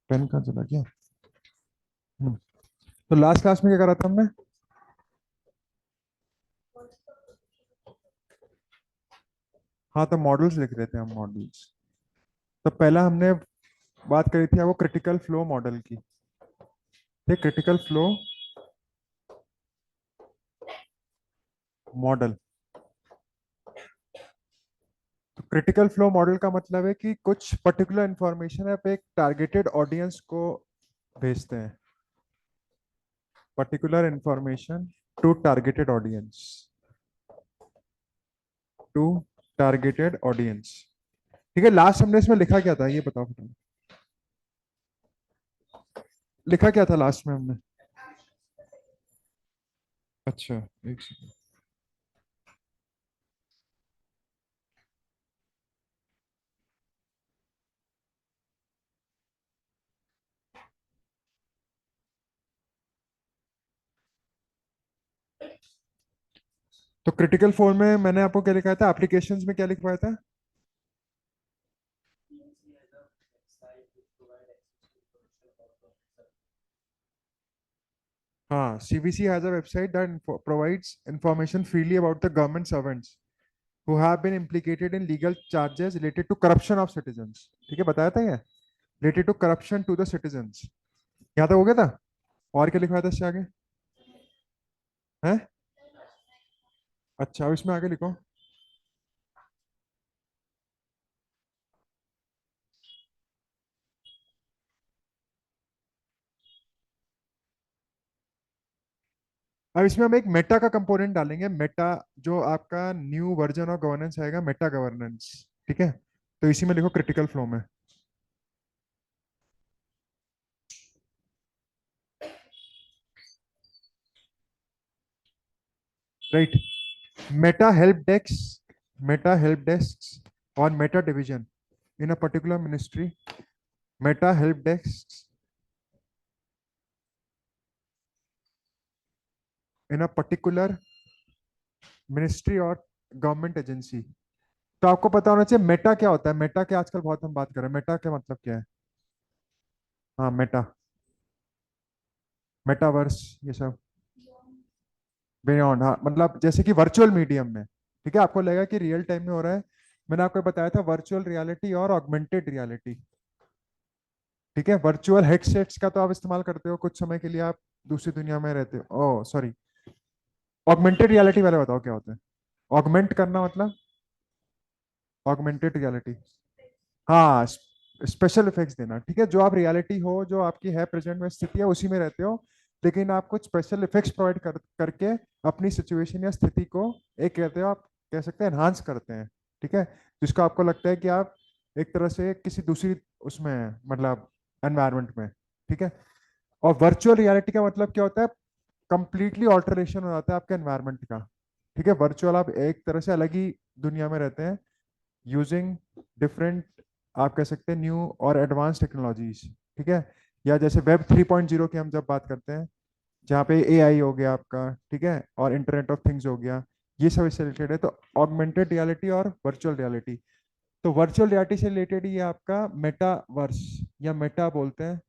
Pen कहाँ चला गया? हम्म, तो लास्ट क्लास में क्या करा था हमने? हाँ, तो मॉडल्स लिख रहे थे हम, मॉडल्स। तो पहला हमने बात करी थी वो क्रिटिकल फ्लो मॉडल की। ठीक, क्रिटिकल फ्लो मॉडल। तो क्रिटिकल फ्लो मॉडल का मतलब है कि कुछ पर्टिकुलर इंफॉर्मेशन आप एक टारगेटेड ऑडियंस को भेजते हैं। Particular information to targeted audience, to targeted audience. ठीक है, लास्ट हमने इसमें लिखा क्या था ये बताओ फटाफट। लिखा क्या था लास्ट में हमने? अच्छा, एक सेकंड। तो क्रिटिकल फोर में मैंने आपको क्या लिखा था, एप्लीकेशंस में क्या लिखवाया था? हाँ, CBC has a website that provides information freely about the government servants who have been implicated in legal charges related to corruption of citizens। ठीक है, बताया था ये, related to corruption to the citizens. यहाँ तक हो गया था। और क्या लिखवाया था इससे आगे? है? अच्छा, अब इसमें आगे लिखो। अब इसमें हम एक मेटा का कंपोनेंट डालेंगे, मेटा, जो आपका न्यू वर्जन ऑफ गवर्नेंस आएगा, मेटा गवर्नेंस। ठीक है, तो इसी में लिखो क्रिटिकल फ्लो में। Right. Meta help desk, meta help desk और meta division in a particular ministry, meta help desk in a particular ministry और गवर्नमेंट एजेंसी। तो आपको पता होना चाहिए मेटा क्या होता है। मेटा के आजकल बहुत हम बात कर रहे हैं, मेटा का मतलब क्या है? हाँ, मेटा, मेटावर्स, ये सब। बियॉन्ड, हाँ, मतलब जैसे कि वर्चुअल मीडियम में। ठीक है, आपको लगेगा कि रियल टाइम में हो रहा है। मैंने आपको बताया था वर्चुअल रियलिटी और ऑगमेंटेड रियलिटी। ठीक है, वर्चुअल हेडसेट्स का तो आप इस्तेमाल करते हो कुछ समय के लिए, आप दूसरी दुनिया में रहते हो। ओह सॉरी, ऑगमेंटेड रियलिटी वाले बताओ क्या होता है। ऑगमेंट करना मतलब? ऑगमेंटेड रियलिटी, हाँ, स्पेशल इफेक्ट्स देना। ठीक है, जो आप रियलिटी हो, जो आपकी है प्रेजेंट में स्थिति है, उसी में रहते हो, लेकिन आप कुछ स्पेशल इफेक्ट्स प्रोवाइड करके अपनी सिचुएशन या स्थिति को, एक कहते हो, आप कह सकते हैं एनहांस करते हैं। ठीक है, जिसको आपको लगता है कि आप एक तरह से किसी दूसरी उसमें हैं, मतलब एनवायरनमेंट में। ठीक है, और वर्चुअल रियलिटी का मतलब क्या होता है? कंप्लीटली ऑल्टरेशन हो जाता है आपके एनवायरनमेंट का। ठीक है, वर्चुअल आप एक तरह से अलग ही दुनिया में रहते हैं, यूजिंग डिफरेंट, आप कह सकते हैं न्यू और एडवांस टेक्नोलॉजीज। ठीक है, या जैसे वेब 3.0 की हम जब बात करते हैं, जहाँ पे एआई हो गया आपका, ठीक है, और इंटरनेट ऑफ थिंग्स हो गया, ये सब इससे रिलेटेड है। तो ऑगमेंटेड रियलिटी और वर्चुअल रियलिटी। तो वर्चुअल रियलिटी से रिलेटेड ये आपका मेटावर्स या मेटा बोलते हैं।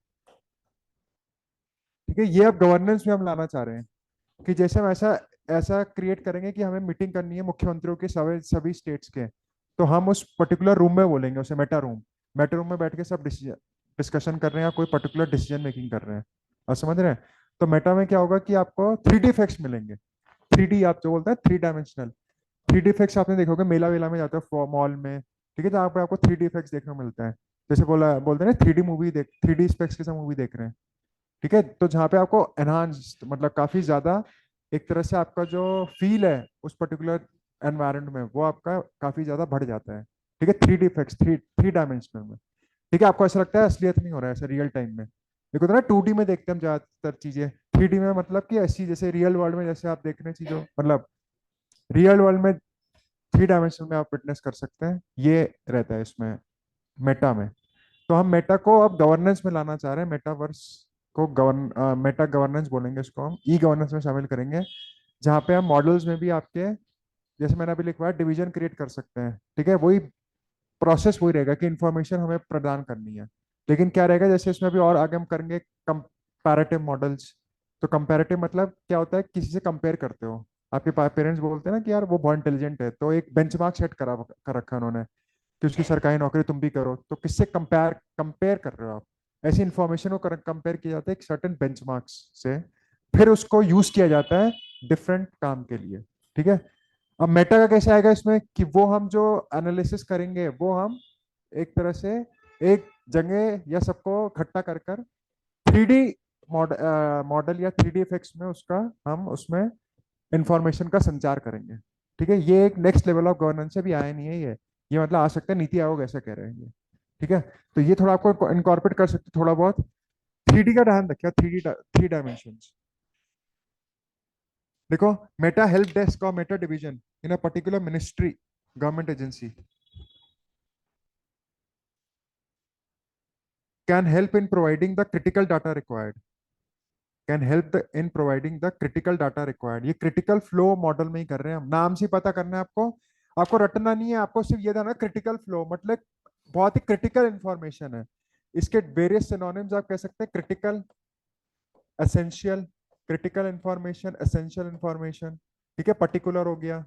ठीक है, ये अब गवर्नेंस में हम लाना चाह रहे हैं कि जैसे हम ऐसा ऐसा क्रिएट करेंगे कि हमें मीटिंग करनी है मुख्यमंत्रियों के सभी सभी स्टेट्स के, तो हम उस पर्टिकुलर रूम में बोलेंगे उसे मेटा रूम। मेटा रूम में बैठ के सब डिस्कशन कर रहे हैं या कोई पर्टिकुलर डिसीजन मेकिंग कर रहे हैं। आप समझ रहे हैं? तो मेटा में क्या होगा कि आपको 3D इफेक्ट्स मिलेंगे। 3D आप जो बोलते हैं, 3 डायमेंशनल 3D इफेक्ट्स आपने देखोगे मेला वेला में जाते हो मॉल में। ठीक है, जहाँ पे आपको 3D इफेक्ट्स देखने को मिलता है। जैसे बोलते हैं ना, 3D मूवी देख, 3D इफेक्ट्स के साथ मूवी देख रहे हैं। ठीक है, तो जहाँ पे आपको एनहांस, मतलब काफी ज्यादा, एक तरह से आपका जो फील है उस पर्टिकुलर एनवायरनमेंट में, वो आपका काफी ज्यादा बढ़ जाता है। ठीक है, 3D इफेक्ट्स, थ्री डायमेंशनल में। ठीक है, आपको ऐसा लगता है असलियत नहीं हो रहा है, ऐसा रियल टाइम में। देखो तो ना, 2D में देखते हैं हम ज्यादातर चीजें, 3D में मतलब कि ऐसी जैसे रियल वर्ल्ड में जैसे आप देख रहे हैं चीजों, मतलब रियल वर्ल्ड में 3 डायमेंशन में आप विटनेस कर सकते हैं, ये रहता है इसमें मेटा में। तो हम मेटा को अब गवर्नेंस में लाना चाह रहे हैं, मेटावर्स को मेटा गवर्नेंस बोलेंगे इसको, हम ई गवर्नेंस में शामिल करेंगे, जहाँ पे हम मॉडल्स में भी आपके, जैसे मैंने अभी लिखवाया, डिवीजन क्रिएट कर सकते हैं। ठीक है, वही प्रोसेस वही रहेगा कि इंफॉर्मेशन हमें प्रदान करनी है। लेकिन क्या रहेगा, जैसे इसमें अभी और आगे हम करेंगे कंपैरेटिव मॉडल्स। तो कंपैरेटिव मतलब क्या होता है, किसी से कंपेयर करते हो। आपके पेरेंट्स बोलते हैं ना कि यार वो बहुत इंटेलिजेंट है, तो एक बेंचमार्क सेट करा कर रखा है उन्होंने कि उसकी सरकारी नौकरी तुम भी करो, तो किससे कंपेयर कंपेयर कर रहे हो आप। ऐसी इंफॉर्मेशन को कंपेयर किया जाता है एक सर्टेन बेंचमार्क्स से, फिर उसको यूज किया जाता है डिफरेंट काम के लिए। ठीक है। अब मेटा का कैसे आएगा इसमें, कि वो हम जो एनालिसिस करेंगे वो हम एक तरह से एक जगह या सबको इकट्ठा कर कर 3D मॉडल या 3D इफेक्ट्स में उसका हम उसमें इंफॉर्मेशन का संचार करेंगे। ठीक है, ये एक नेक्स्ट लेवल ऑफ गवर्नेंस से भी आया नहीं है ये मतलब आ सकता है, नीति आयोग ऐसा कह रहे हैं ये। ठीक है। तो ये थोड़ा आपको इनकॉर्पोरेट कर सकते थोड़ा बहुत। 3D का ध्यान रखिए, 3 डायमेंशन। देखो, मेटा हेल्प डेस्क और meta division in a particular ministry, government agency, can help in providing the critical data required, can help in providing the critical data required। ये critical flow मॉडल में ही कर रहे हैं हम, नाम से पता करना है आपको, आपको रटना नहीं है, आपको सिर्फ ये जानना है क्रिटिकल फ्लो मतलब बहुत ही क्रिटिकल इंफॉर्मेशन है। इसके वेरियस सिनोनिम्स आप कह सकते हैं, critical, essential, critical information, essential information. ठीक है, पर्टिकुलर हो गया।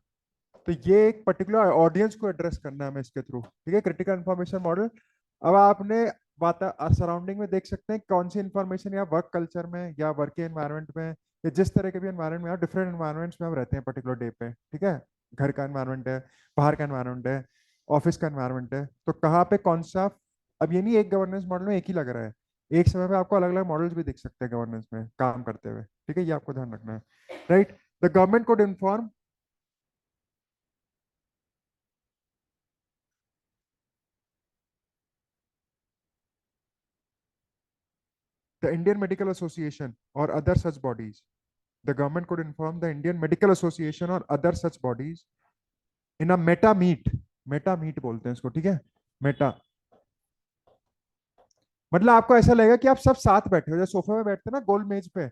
तो ये एक पर्टिकुलर ऑडियंस को एड्रेस करना है हमें इसके थ्रू। ठीक है, क्रिटिकल इंफॉर्मेशन मॉडल। अब आपने बात सराउंडिंग में देख सकते हैं कौन सी इंफॉर्मेशन या वर्क कल्चर में या वर्क एनवायरनमेंट में या जिस तरह के भी एनवायरनमेंट में, डिफरेंट एनवायरनमेंट्स में हम रहते हैं पर्टिकुलर डे पे। ठीक है, घर का एनवायरनमेंट है, बाहर का एनवायरनमेंट है, ऑफिस का एनवायरनमेंट है, तो कहाँ पे कौन सा। अब ये नहीं एक गवर्नेंस मॉडल में एक ही लग रहा है, एक समय पे आपको अलग अलग मॉडल्स भी दिख सकते हैं गवर्नेंस में काम करते हुए। ठीक है, ये आपको ध्यान रखना है। Right. The government code inform the Indian Medical Association or other such bodies. The government could inform the Indian Medical Association or other such bodies in a meta meet। Meta meet बोलते हैं इसको। ठीक है, Meta मतलब आपको ऐसा लगेगा कि आप सब साथ बैठे हो, जैसे सोफे में बैठते हैं ना गोल मेज पे,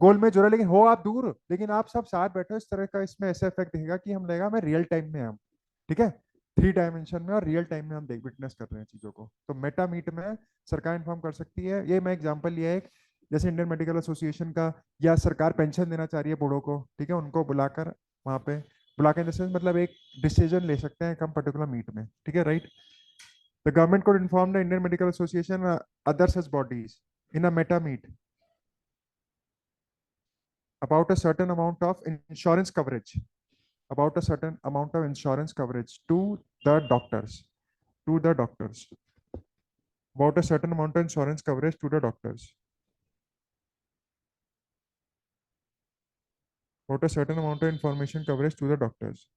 गोल मेज हो रहा है लेकिन हो आप दूर, लेकिन आप सब साथ बैठे हो। इस तरह का इसमें ऐसा इफेक्ट दिखेगा कि हम लगेगा हमें रियल टाइम में हम। ठीक है, 3 डायमेंशन में और रियल टाइम में हम देख विटनेस कर रहे हैं चीजों को। तो मेटा मीट में सरकार इन्फॉर्म कर सकती है। ये मैं एग्जांपल लिया है एक, जैसे इंडियन मेडिकल एसोसिएशन का, या सरकार पेंशन देना चाह रही है बूढ़ों को, ठीक है, उनको बुलाकर वहां पे, बुलाकर इन द सेंस मतलब एक डिसीजन ले सकते हैं हम पर्टिकुलर मीट में। ठीक है, right. The government could inform the Indian Medical Association other such bodies in a meta meet about a certain amount of insurance coverage, about a certain amount of insurance coverage to the doctors, to the doctors, about a certain amount of insurance coverage to the doctors, about a certain amount of information coverage to the doctors।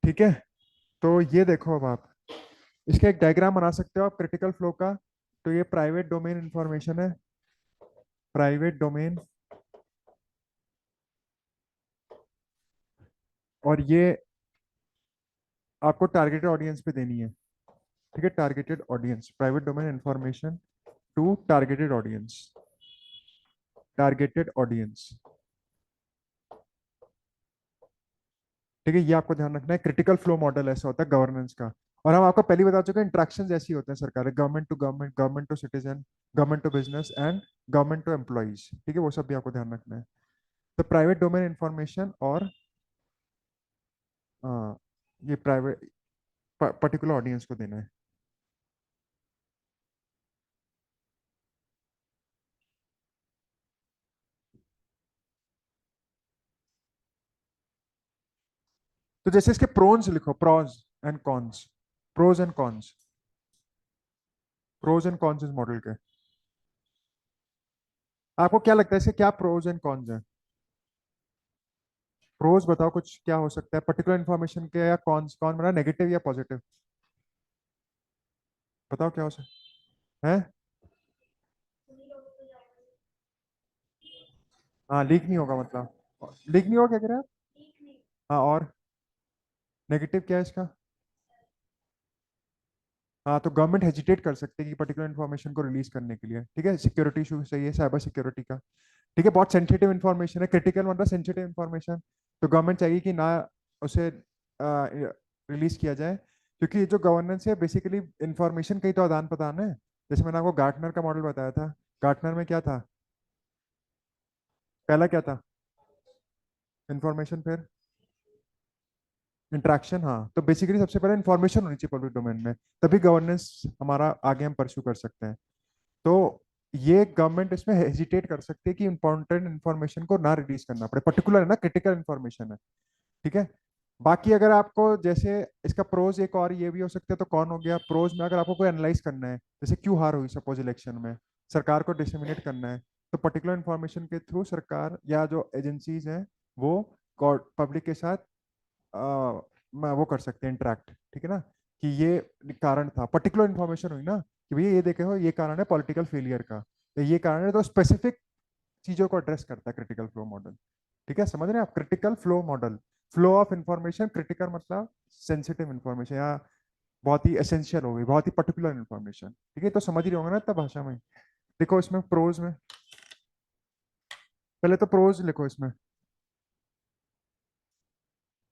ठीक है, तो ये देखो, अब आप इसका एक diagram बना सकते हो आप क्रिटिकल फ्लो का। तो ये प्राइवेट डोमेन इंफॉर्मेशन है, प्राइवेट डोमेन, और ये आपको टारगेटेड ऑडियंस पे देनी है। ठीक है, targeted audience, private domain information to targeted audience, targeted audience. ठीक है, ये आपको ध्यान रखना है। क्रिटिकल फ्लो मॉडल ऐसा होता है गवर्नेंस का। और हम आपको पहले बता चुके हैं इंट्रैक्शन ऐसी होते हैं सरकार, government to government, government to citizen, government to business and government to employees. ठीक है, वो सब भी आपको ध्यान रखना है। तो प्राइवेट डोमेन इंफॉर्मेशन और ये प्राइवेट पर्टिकुलर ऑडियंस को देना है। तो जैसे इसके प्रोन्स लिखो, pros and cons, pros and cons, pros and cons इस मॉडल के। आपको क्या लगता है इसके क्या प्रोज एंड कॉन्स है? प्रोज बताओ कुछ क्या हो सकता है पर्टिकुलर इन्फॉर्मेशन के, या कौन बना नेगेटिव या पॉजिटिव? बताओ क्या हो सकता है। हाँ, लीक नहीं होगा मतलब, लीक नहीं होगा क्या कह रहे हैं आप? हाँ, और नेगेटिव क्या है इसका? हाँ, तो गवर्नमेंट हेजिटेट कर सकते हैं कि पर्टिकुलर इन्फॉर्मेशन को रिलीज करने के लिए। ठीक है, सिक्योरिटी इशू सही है, साइबर सिक्योरिटी का। ठीक है, बहुत सेंसिटिव इंफॉर्मेशन है, क्रिटिकल मतलब सेंसिटिव इंफॉर्मेशन, तो गवर्नमेंट चाहिए कि ना उसे रिलीज किया जाए, क्योंकि ये जो गवर्नेंस है बेसिकली इंफॉर्मेशन का ही तो आदान प्रदान है। जैसे मैंने आपको गार्टनर का मॉडल बताया था, गार्टनर में क्या था, पहला क्या था, इंफॉर्मेशन, फिर इंटरेक्शन। हाँ, तो बेसिकली सबसे पहले इंफॉर्मेशन होनी चाहिए पब्लिक डोमेन में, तभी गवर्नेंस हमारा आगे हम परस्यू कर सकते हैं। तो ये गवर्नमेंट इसमें हेजिटेट कर सकती है कि इंपॉर्टेंट इन्फॉर्मेशन को ना रिलीज करना पड़े, पर्टिकुलर है ना, क्रिटिकल इन्फॉर्मेशन है। ठीक है, बाकी अगर आपको जैसे इसका प्रोज एक और ये भी हो सकता है, तो कौन हो गया प्रोज में, अगर आपको कोई एनालाइज करना है, जैसे क्यों हार हुई सपोज इलेक्शन में, सरकार को डिसमिनेट करना है, तो पर्टिकुलर इन्फॉर्मेशन के थ्रू सरकार या जो एजेंसीज हैं वो पब्लिक के साथ वो कर सकते हैं इंटरेक्ट। ठीक है ना, कि ये कारण था, पर्टिकुलर इन्फॉर्मेशन हुई ना कि भैया ये देखे हो ये कारण है पॉलिटिकल फेलियर का, तो ये कारण है, तो स्पेसिफिक चीजों को एड्रेस करता है क्रिटिकल फ्लो मॉडल। ठीक है, समझ रहे हैं आप, critical flow model, flow of information, critical मतलब सेंसिटिव इंफॉर्मेशन या बहुत ही एसेंशियल हो गई, बहुत ही पर्टिकुलर इंफॉर्मेशन। ठीक है, तो समझ ही होंगे ना इतना भाषा में। देखो इसमें प्रोज में, पहले तो प्रोज लिखो इसमें,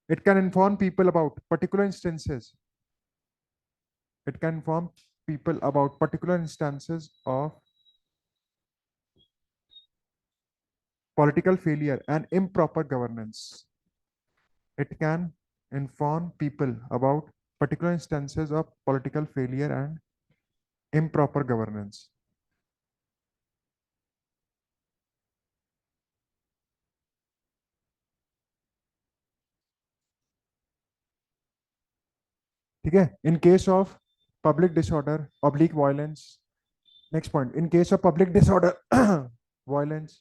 it can inform people about particular instances, it can inform people about particular instances of political failure and improper governance. It can inform people about particular instances of political failure and improper governance. ठीक है, in case of public disorder oblique violence, next point, in case of public disorder violence,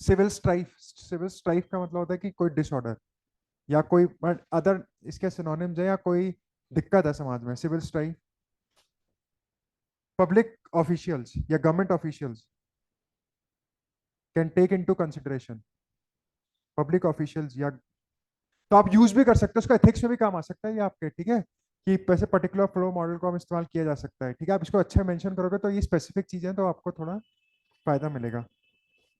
civil strife, civil strife का मतलब होता है कि कोई disorder या कोई अदर इसके सिनोनिम्स है या कोई दिक्कत है समाज में, सिविल स्ट्राइफ, public officials या government officials can take into consideration, public officials या, तो आप यूज भी कर सकते हैं उसका, एथिक्स में भी काम आ सकता है ये आपके। ठीक है, कि वैसे पर्टिकुलर फ्लो मॉडल को हम इस्तेमाल किया जा सकता है। ठीक है, आप इसको अच्छे मेंशन करोगे तो ये स्पेसिफिक चीजें, तो आपको थोड़ा फायदा मिलेगा।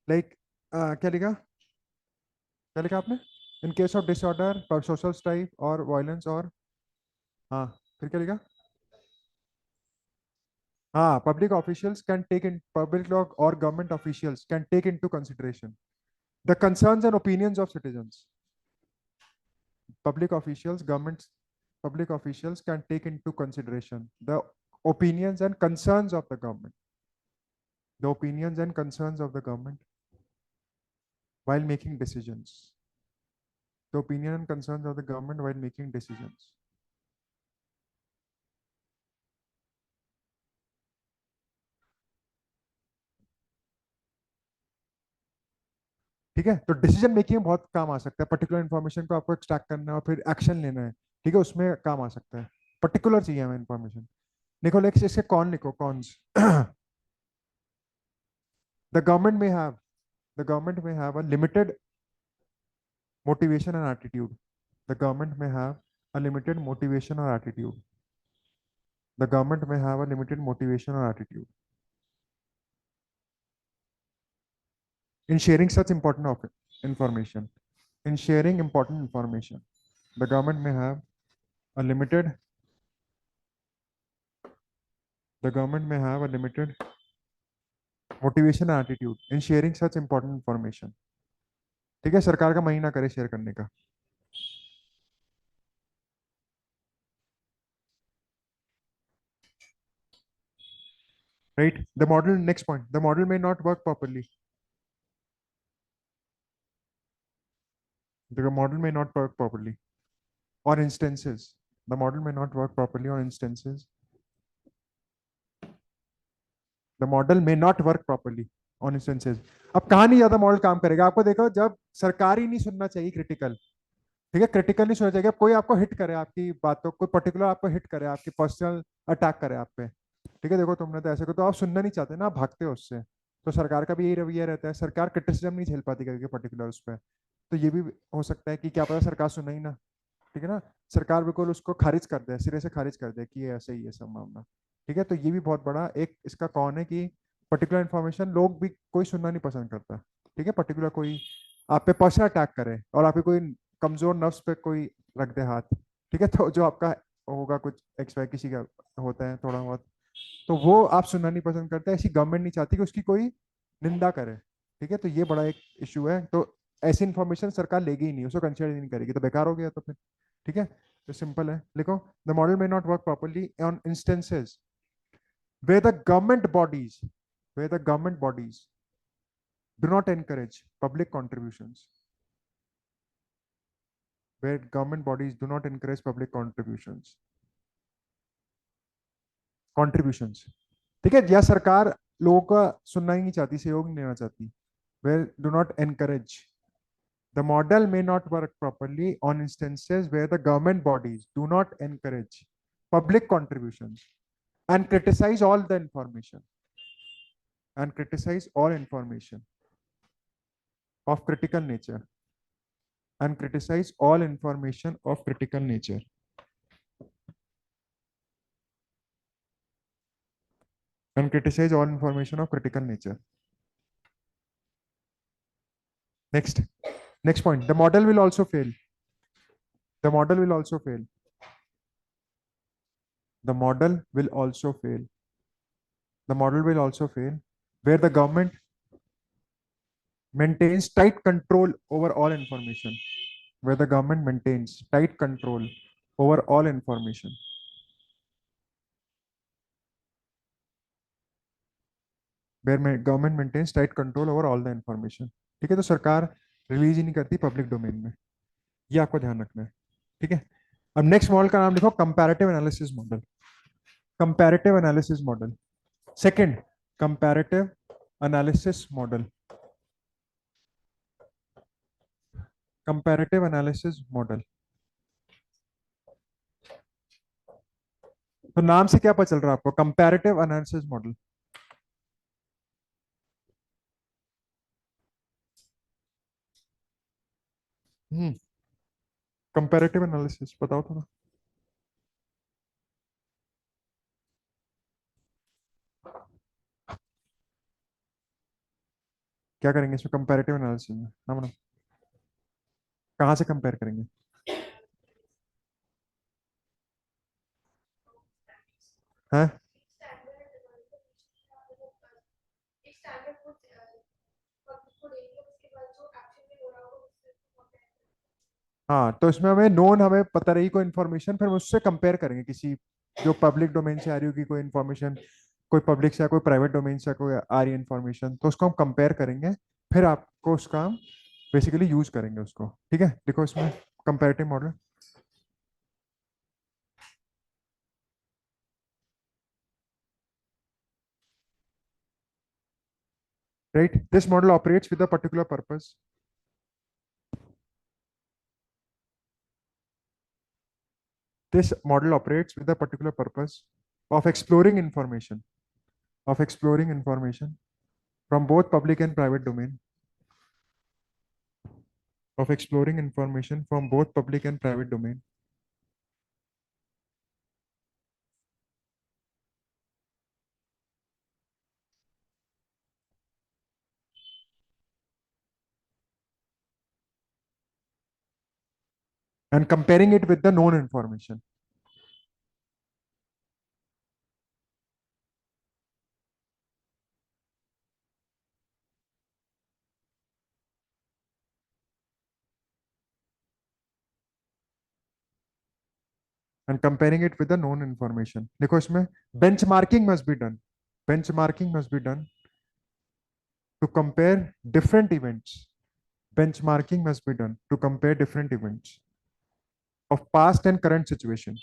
लाइक क्या लिखा, क्या लिखा आपने, in case of disorder, social strife और वायलेंस, और हाँ, फिर क्या लिखा, हाँ, public officials can take in, public law और government officials can take into consideration the concerns and opinions of citizens. Public officials, governments, public officials can take into consideration the opinions and concerns of the government. The opinions and concerns of the government while making decisions. The opinion and concerns of the government while making decisions. ठीक है, तो decision making में बहुत काम आ सकता है, particular information को आपको एक्सट्रैक्ट करना है और फिर एक्शन लेना है। ठीक है, उसमें काम आ सकता है, पर्टिकुलर चाहिए हमें इन्फॉर्मेशन। देखो लेक्स इसके कौन लिखो, कॉन्स द गवर्नमेंट में have, the government may have a limited motivation and attitude. The government may have a limited motivation or attitude. The government may have a limited motivation or attitude in sharing such important information. In sharing important information, the government may have a limited. The government may have a limited motivation and attitude in sharing such important information. ठीक है, सरकार का महीना करे share करने का। Right? The model. Next point. The model may not work properly. The model may not work properly on instances. The model may not work properly on instances. The model may not work properly on instances. अब कहाँ नहीं ज्यादा model काम करेगा, आपको देखो जब सरकार ही नहीं सुनना चाहिए क्रिटिकल। ठीक है, क्रिटिकल नहीं सुनना चाहिए, अब कोई आपको हिट करे आपकी बातों, कोई पर्टिकुलर आपको हिट करे, आपकी पर्सनल अटैक करे आप पे। ठीक है, देखो तुमने तो ऐसे को, तो आप सुनना नहीं चाहते ना, आप भागते हो उससे। तो सरकार का भी यही रवैया रहता है, सरकार क्रिटिसिज्म नहीं झेल पाती करके पर्टिकुलर उस पर। तो ये भी हो सकता है कि क्या पता सरकार सुना ही ना। ठीक है ना, सरकार बिल्कुल उसको खारिज कर दे, सिरे से खारिज कर दे कि ये ऐसे ही है सब मामला। ठीक है, तो ये भी बहुत बड़ा एक इसका कौन है कि पर्टिकुलर इन्फॉर्मेशन लोग भी कोई सुनना नहीं पसंद करता। ठीक है, पर्टिकुलर कोई आप पे पर्सनल अटैक करे और आप पे कोई कमजोर नर्व्स पे कोई रख दे हाथ, ठीक है, तो जो आपका होगा कुछ एक्स वाई किसी का होता है थोड़ा बहुत, तो वो आप सुनना नहीं पसंद करते। ऐसी गवर्नमेंट नहीं चाहती कि उसकी कोई निंदा करे। ठीक है, तो ये बड़ा एक इशू है। तो ऐसी इन्फॉर्मेशन सरकार लेगी ही नहीं, उसको कंसिडर नहीं करेगी, तो बेकार हो गया तो फिर। ठीक है, तो सिंपल है, लिखो the model may not work properly on instances where the government bodies where the government bodies do not encourage public contributions, where government bodies do not encourage public contributions। ठीक है, या सरकार लोगों का सुनना ही नहीं चाहती, सहयोग नहीं लेना चाहती, where do not encourage, the model may not work properly on instances where the government bodies do not encourage public contributions and criticize all the information and criticize all information of critical nature and criticize all information of critical nature and criticize all information of critical nature। Next point, the model will also fail, the model will also fail, the model will also fail, the model will also fail where the government maintains tight control over all information, where the government maintains tight control over all information, where government maintains tight control over all the information। ठीक है, तो सरकार release ही नहीं करती public domain में, ये आपको ध्यान रखना है। ठीक है, अब नेक्स्ट मॉडल का नाम लिखो comparative analysis model, comparative analysis model. Second, comparative analysis model, comparative analysis model. तो नाम से क्या पता चल रहा है आपको, कंपैरेटिव एनालिसिस मॉडल। हम्म, कंपैरेटिव एनालिसिस बताओ थोड़ा। क्या करेंगे इसमें कंपैरेटिव एनालिसिस में, हाँ मतलब कहाँ से कंपेयर करेंगे। हैं, हाँ, तो इसमें हमें नोन हमें पता रही कोई इन्फॉर्मेशन, फिर हम उससे कंपेयर करेंगे किसी जो पब्लिक डोमेन से आ रही होगी कोई इन्फॉर्मेशन, कोई पब्लिक से या कोई प्राइवेट डोमेन से कोई आ रही है इन्फॉर्मेशन, तो उसको हम कंपेयर करेंगे, फिर आपको उसका हम बेसिकली यूज करेंगे उसको। ठीक है, देखो इसमें comparative model, right, this model operates with a particular purpose, this model operates with a particular purpose of exploring information, of exploring information from both public and private domain, of exploring information from both public and private domain, and comparing it with the known information, and comparing it with the known information। देखो इसमें benchmarking must be done, benchmarking must be done to compare different events, benchmarking must be done to compare different events of past and current situation,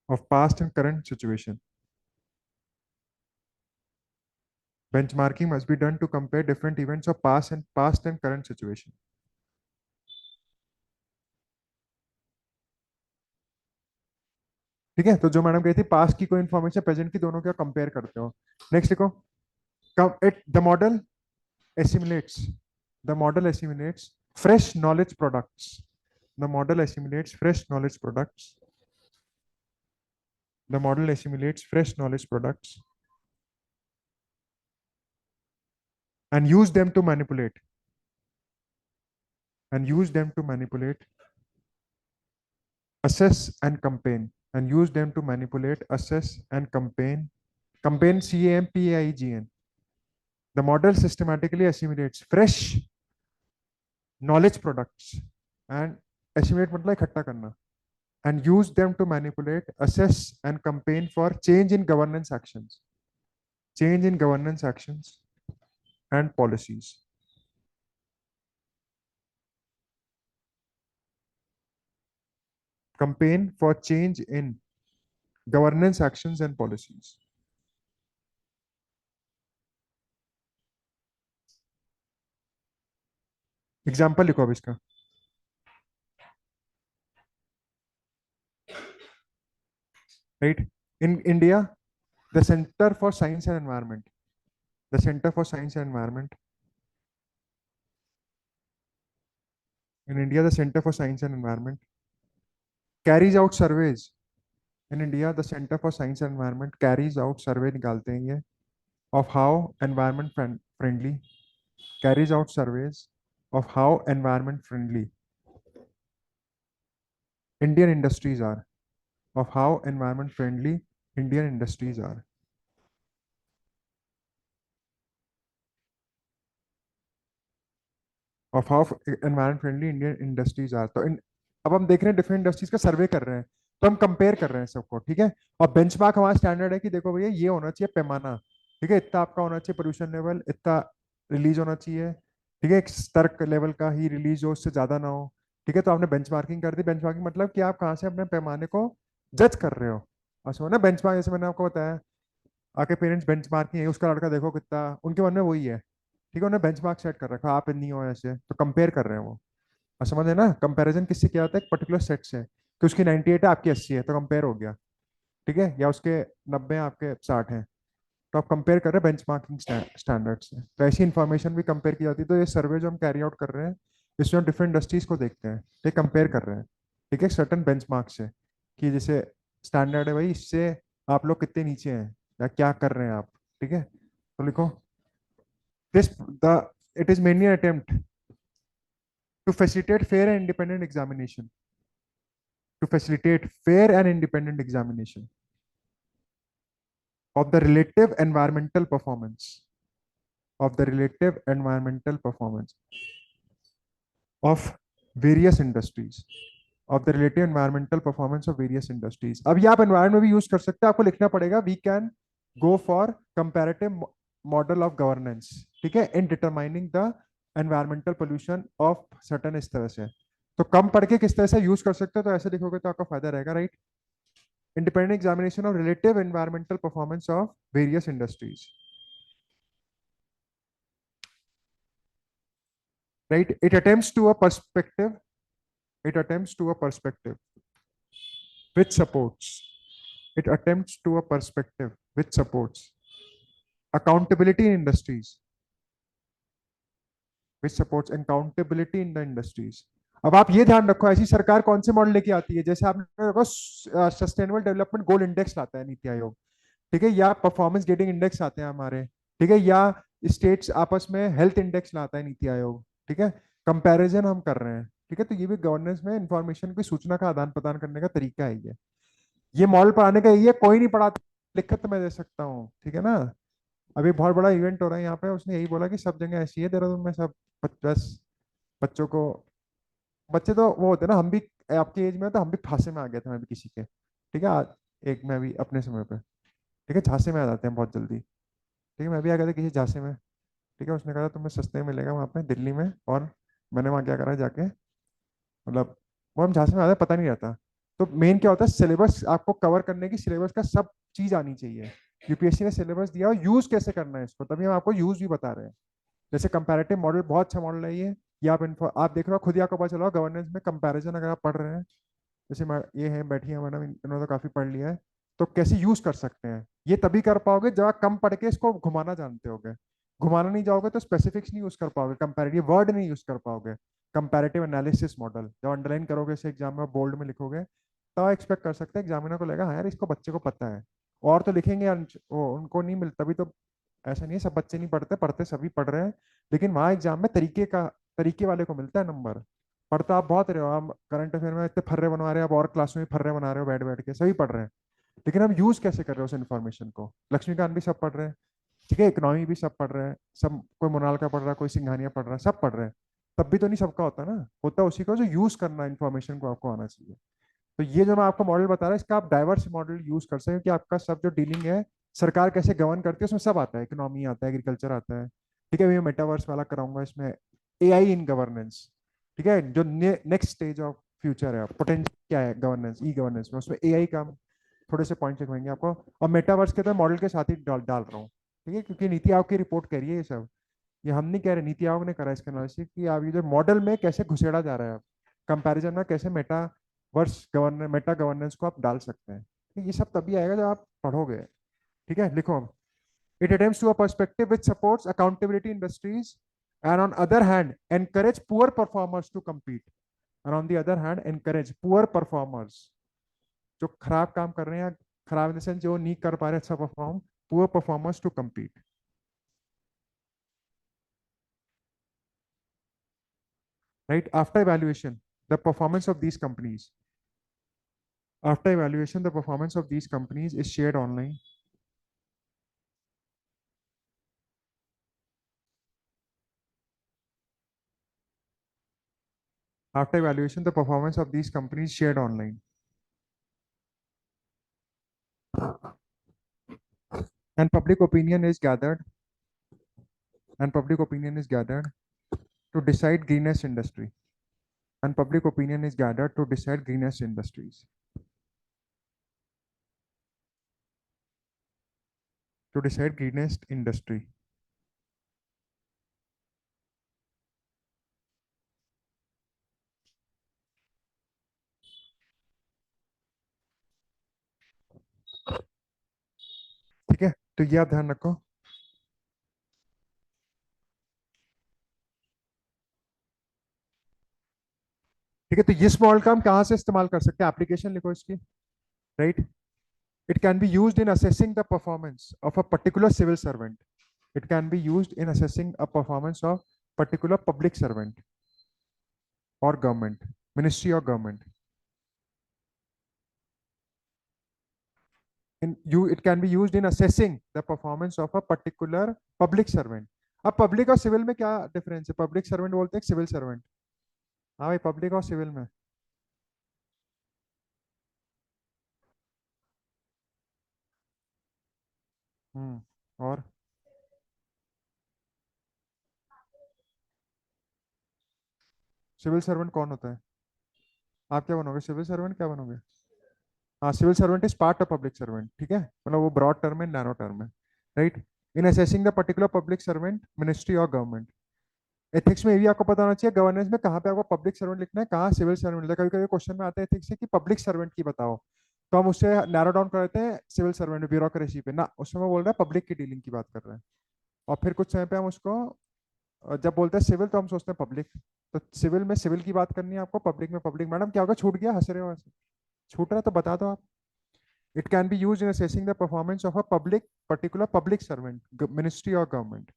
of past and current situation, benchmarking must be done to compare different events of past and current situation। ठीक है, तो जो madam कही थी past की कोई information present की, दोनों का कंपेयर करते हो। नेक्स्ट देखो, it the model assimilates fresh knowledge products, the model assimilates fresh knowledge products The model assimilates fresh knowledge products and use them to manipulate assess and campaign and use them to manipulate, assess and campaign CAMPAIGN. The model systematically assimilates fresh knowledge products and assimilate मतलब इकट्ठा करना and use them to manipulate, assess and campaign for change in governance actions and policies. Campaign for change in governance actions and policies. Example लिखो अब इसका. Right, in India, the Center for Science and Environment, the Center for Science and Environment in India, the Center for Science and Environment carries out surveys. In India, the Center for Science and Environment carries out survey निकालते हैं ये of how environment friendly, carries out surveys of how environment friendly Indian industries are, of how environment friendly Indian industries are. Of how environment friendly Indian industries are. तो अब हम देख रहे हैं different industries का सर्वे कर रहे हैं, तो हम कंपेयर कर रहे हैं सबको, ठीक है. और बेंचमार्क हमारा स्टैंडर्ड है कि देखो भैया ये होना चाहिए पैमाना, ठीक है, इतना आपका होना चाहिए पोल्यूशन लेवल, इतना रिलीज होना चाहिए, ठीक है, एक स्तर लेवल का ही रिलीज हो, उससे ज्यादा ना हो, ठीक है. तो आपने बेंचमार्किंग कर दी. बेंचमार्किंग मतलब कि आप कहाँ से अपने पैमाने को जज कर रहे हो. और समझो ना बेंचमार्क, जैसे मैंने आपको बताया, आपके पेरेंट्स बेंचमार्किंग है, उसका लड़का देखो कितना, उनके मन में वही है, ठीक है, उन्हें बेंचमार्क सेट कर रखा, आप नहीं हो ऐसे, तो कंपेयर कर रहे हैं वो. और समझ है ना, कंपैरिजन किससे किया जाता है, एक पर्टिकुलर सेट से, कि उसकी 98 है आपकी 80 है, तो कंपेयर हो गया, ठीक है, या उसके 90 है आपके 60 है, तो आप कंपेयर कर रहे हैं बेंचमार्किंग स्टैंडर्ड से. तो ऐसी इन्फॉर्मेशन भी कंपेयर की जाती है. तो ये सर्वे जो हम कैरी आउट कर रहे हैं, इसमें हम डिफरेंट इंडस्ट्रीज को देखते हैं, ये कंपेयर कर रहे हैं, ठीक है, सर्टन बेंचमार्क से, कि जैसे स्टैंडर्ड है भाई, इससे आप लोग कितने नीचे हैं या क्या कर रहे हैं आप, ठीक है. तो लिखो this the it is mainly attempt to facilitate fair and independent examination, to facilitate fair and independent examination of the relative environmental performance, of the relative environmental performance of various industries, of the relative environmental performance of various industries. अब ये आप environment में भी use कर सकते हैं, आपको लिखना पड़ेगा we can go for comparative model of governance, ठीक है, in determining the environmental pollution of certain, इस तरह से. तो कम पढ़ के किस तरह से यूज कर सकते हो, तो ऐसे लिखोगे तो आपका फायदा रहेगा, right. Independent examination of relative environmental performance of various industries, right. It attempts to a perspective, it attempts to a perspective which supports, it attempts to a perspective which supports accountability in industries, which supports accountability in the industries. अब आप ये ध्यान रखो, ऐसी सरकार कौन से model लेके आती है, जैसे आपने देखो सस्टेनेबल डेवलपमेंट गोल इंडेक्स लाता है नीति आयोग, ठीक है, या परफॉर्मेंस गेटिंग इंडेक्स आते हैं हमारे, ठीक है, या स्टेट्स आपस में हेल्थ इंडेक्स लाता है नीति आयोग, ठीक है. कंपैरिजन हम कर रहे हैं, ठीक है. तो ये भी गवर्नेंस में इंफॉर्मेशन की सूचना का आदान प्रदान करने का तरीका है ये मॉडल पढ़ाने का यही है. कोई नहीं पढ़ाता, लिखत तो मैं दे सकता हूँ, ठीक है ना. अभी बहुत बड़ा इवेंट हो रहा है यहाँ पे, उसने यही बोला कि सब जगह ऐसी है देहरादून में, सब 50 बच्चों को, बच्चे तो वो होते हैं ना, हम भी आपकी एज में, तो हम भी फांसे में आ गए थे, मैं भी किसी के, ठीक है, एक मैं भी अपने समय पे, ठीक है, झांसे में आ जाते हैं बहुत जल्दी, ठीक है. मैं भी आ गया था किसी झांसे में, ठीक है, उसने कहा तुम्हें सस्ते में मिलेगा वहाँ पे दिल्ली में, और मैंने वहाँ क्या करा जाके, मतलब वो हम झांसे में आते पता नहीं रहता. तो मेन क्या होता है, सिलेबस आपको कवर करने की, सिलेबस का सब चीज आनी चाहिए. यूपीएससी ने सिलेबस दिया, और यूज कैसे करना है इसको, तभी हम आपको यूज भी बता रहे हैं. जैसे कंपैरेटिव मॉडल बहुत अच्छा मॉडल है ये आप आप देख रहे हो खुद ही, आपको पता चला गवर्नेंस में कंपैरिजन अगर आप पढ़ रहे हैं, जैसे ये है बैठी है मैडम, इन्होंने तो काफी पढ़ लिया है, तो कैसे यूज कर सकते हैं, ये तभी कर पाओगे जब आप कम पढ़ के इसको घुमाना जानते होगे. घुमाना नहीं जाओगे तो स्पेसिफिक्स नहीं यूज कर पाओगे, कंपैरेटिव वर्ड नहीं यूज कर पाओगे. कंपैरेटिव एनालिसिस मॉडल जब अंडरलाइन करोगे इसे एग्जाम में, बोल्ड में लिखोगे, तो एक्सपेक्ट कर सकते हैं एग्जामिनर को लगेगा हाँ यार इसको बच्चे को पता है। और तो लिखेंगे यार, उनको नहीं मिलता तभी तो। ऐसा नहीं है सब बच्चे नहीं पढ़ते, पढ़ते सभी पढ़ रहे हैं। लेकिन वहाँ एग्जाम में तरीके वाले को मिलता है नंबर। पढ़ता आप बहुत रहे हो, आप करंट अफेयर में इतने फर्रे बनवा रहे हो, आप और क्लास में भी फर्रे बना रहे हो बैठ बैठ के, सभी पढ़ रहे हैं। लेकिन हम यूज कैसे कर रहे हो उस इन्फॉर्मेशन को? लक्ष्मीकांत भी सब पढ़ रहे हैं, ठीक है, इकोनॉमी भी सब पढ़ रहे हैं, सब कोई मोनाल का पढ़ रहा है, कोई सिंघानिया पढ़ रहा है, सब पढ़ रहे हैं। तब भी तो नहीं सबका होता ना, होता उसी को जो यूज करना इन्फॉर्मेशन को आपको आना चाहिए। तो ये जो मैं आपको मॉडल बता रहा हूँ इसका आप डाइवर्स मॉडल यूज कर सकते हैं कि आपका सब जो डीलिंग है, सरकार कैसे गवर्न करती है उसमें सब आता है, इकोनॉमी आता है, एग्रीकल्चर आता है। ठीक है, मैं मेटावर्स वाला कराऊंगा इसमें, एआई इन गवर्नेंस। ठीक है, जो नेक्स्ट स्टेज ऑफ फ्यूचर है, पोटेंशियल क्या है गवर्नेंस, ई गवर्नेंस में, उसमें एआई का थोड़े से पॉइंट लिखवाएंगे आपको। और मेटावर्स के तो मॉडल के साथ ही डाल डाल रहा हूँ। ठीक है, क्योंकि नीति आयोग की रिपोर्ट कह रही है ये सब, ये हम नहीं कह रहे, नीति आयोग ने करा इसका एनालिसिस कि आप ये जो मॉडल में कैसे घुसेड़ा जा रहा है, कंपैरिजन में कैसे मेटा गवर्नेंस को आप डाल सकते हैं। तो ये सब तभी आएगा जब आप पढ़ोगे। ठीक है, लिखो अब। It attempts to a perspective which supports accountability industries and on other hand encourage poor performers to compete, and on the other hand encourage poor performers, जो खराब काम कर रहे हैं, खराब इन द सेंस जो नहीं कर पा रहे अच्छा perform, poor performers to compete. Right, after evaluation the performance of these companies, after evaluation the performance of these companies is shared online. After evaluation the performance of these companies shared online, and public opinion is gathered, and public opinion is gathered to decide greenest industry, and public opinion is gathered to decide greenest industries, to decide greenest industry. ठीक है, तो ये आप ध्यान रखो। ठीक है, तो इस मॉडल का हम कहाँ से इस्तेमाल कर सकते हैं, एप्लीकेशन लिखो इसकी। Right, it can be used in assessing the performance of a particular civil servant. It can be used in assessing a performance of particular public servant or government, ministry or government. It can be used in assessing the performance of a particular public servant. अब public और civil में क्या difference है? Public servant बोलते हैं, civil servant. हाँ भाई, public और सिविल में। और सिविल सर्वेंट कौन होता है? आप क्या बनोगे, सिविल सर्वेंट क्या बनोगे? हाँ, civil servant is part of public servant. ठीक है, मतलब वो ब्रॉड टर्म है, नैरो टर्म है। Right, in assessing the particular public servant, ministry और गवर्नमेंट। एथिक्स में ये भी आपको पता होना चाहिए, गवर्नेंस में कहाँ पे आपको पब्लिक सर्वेंट लिखना है, कहाँ सिविल सर्वेंट लिखना है। कभी कभी क्वेश्चन में आता है एथिक्स से कि पब्लिक सर्वेंट की बताओ, तो हम उससे नैरो डाउन कर देते हैं सिविल सर्वेंट, ब्यूरोक्रेसी पे ना, उसमें वो बोल रहा है पब्लिक की डीलिंग की बात कर रहे हैं। और फिर कुछ समय पे हम उसको जब बोलते हैं सिविल तो हम सोचते हैं पब्लिक। तो सिविल में सिविल की बात करनी है आपको, पब्लिक में पब्लिक। मैडम क्या होगा, छूट गया, हंस रहे हो ऐसे? छूट रहा है तो बता दो आप। It can be use in assessing the performance of a public particular public servant, ministry और गवर्नमेंट।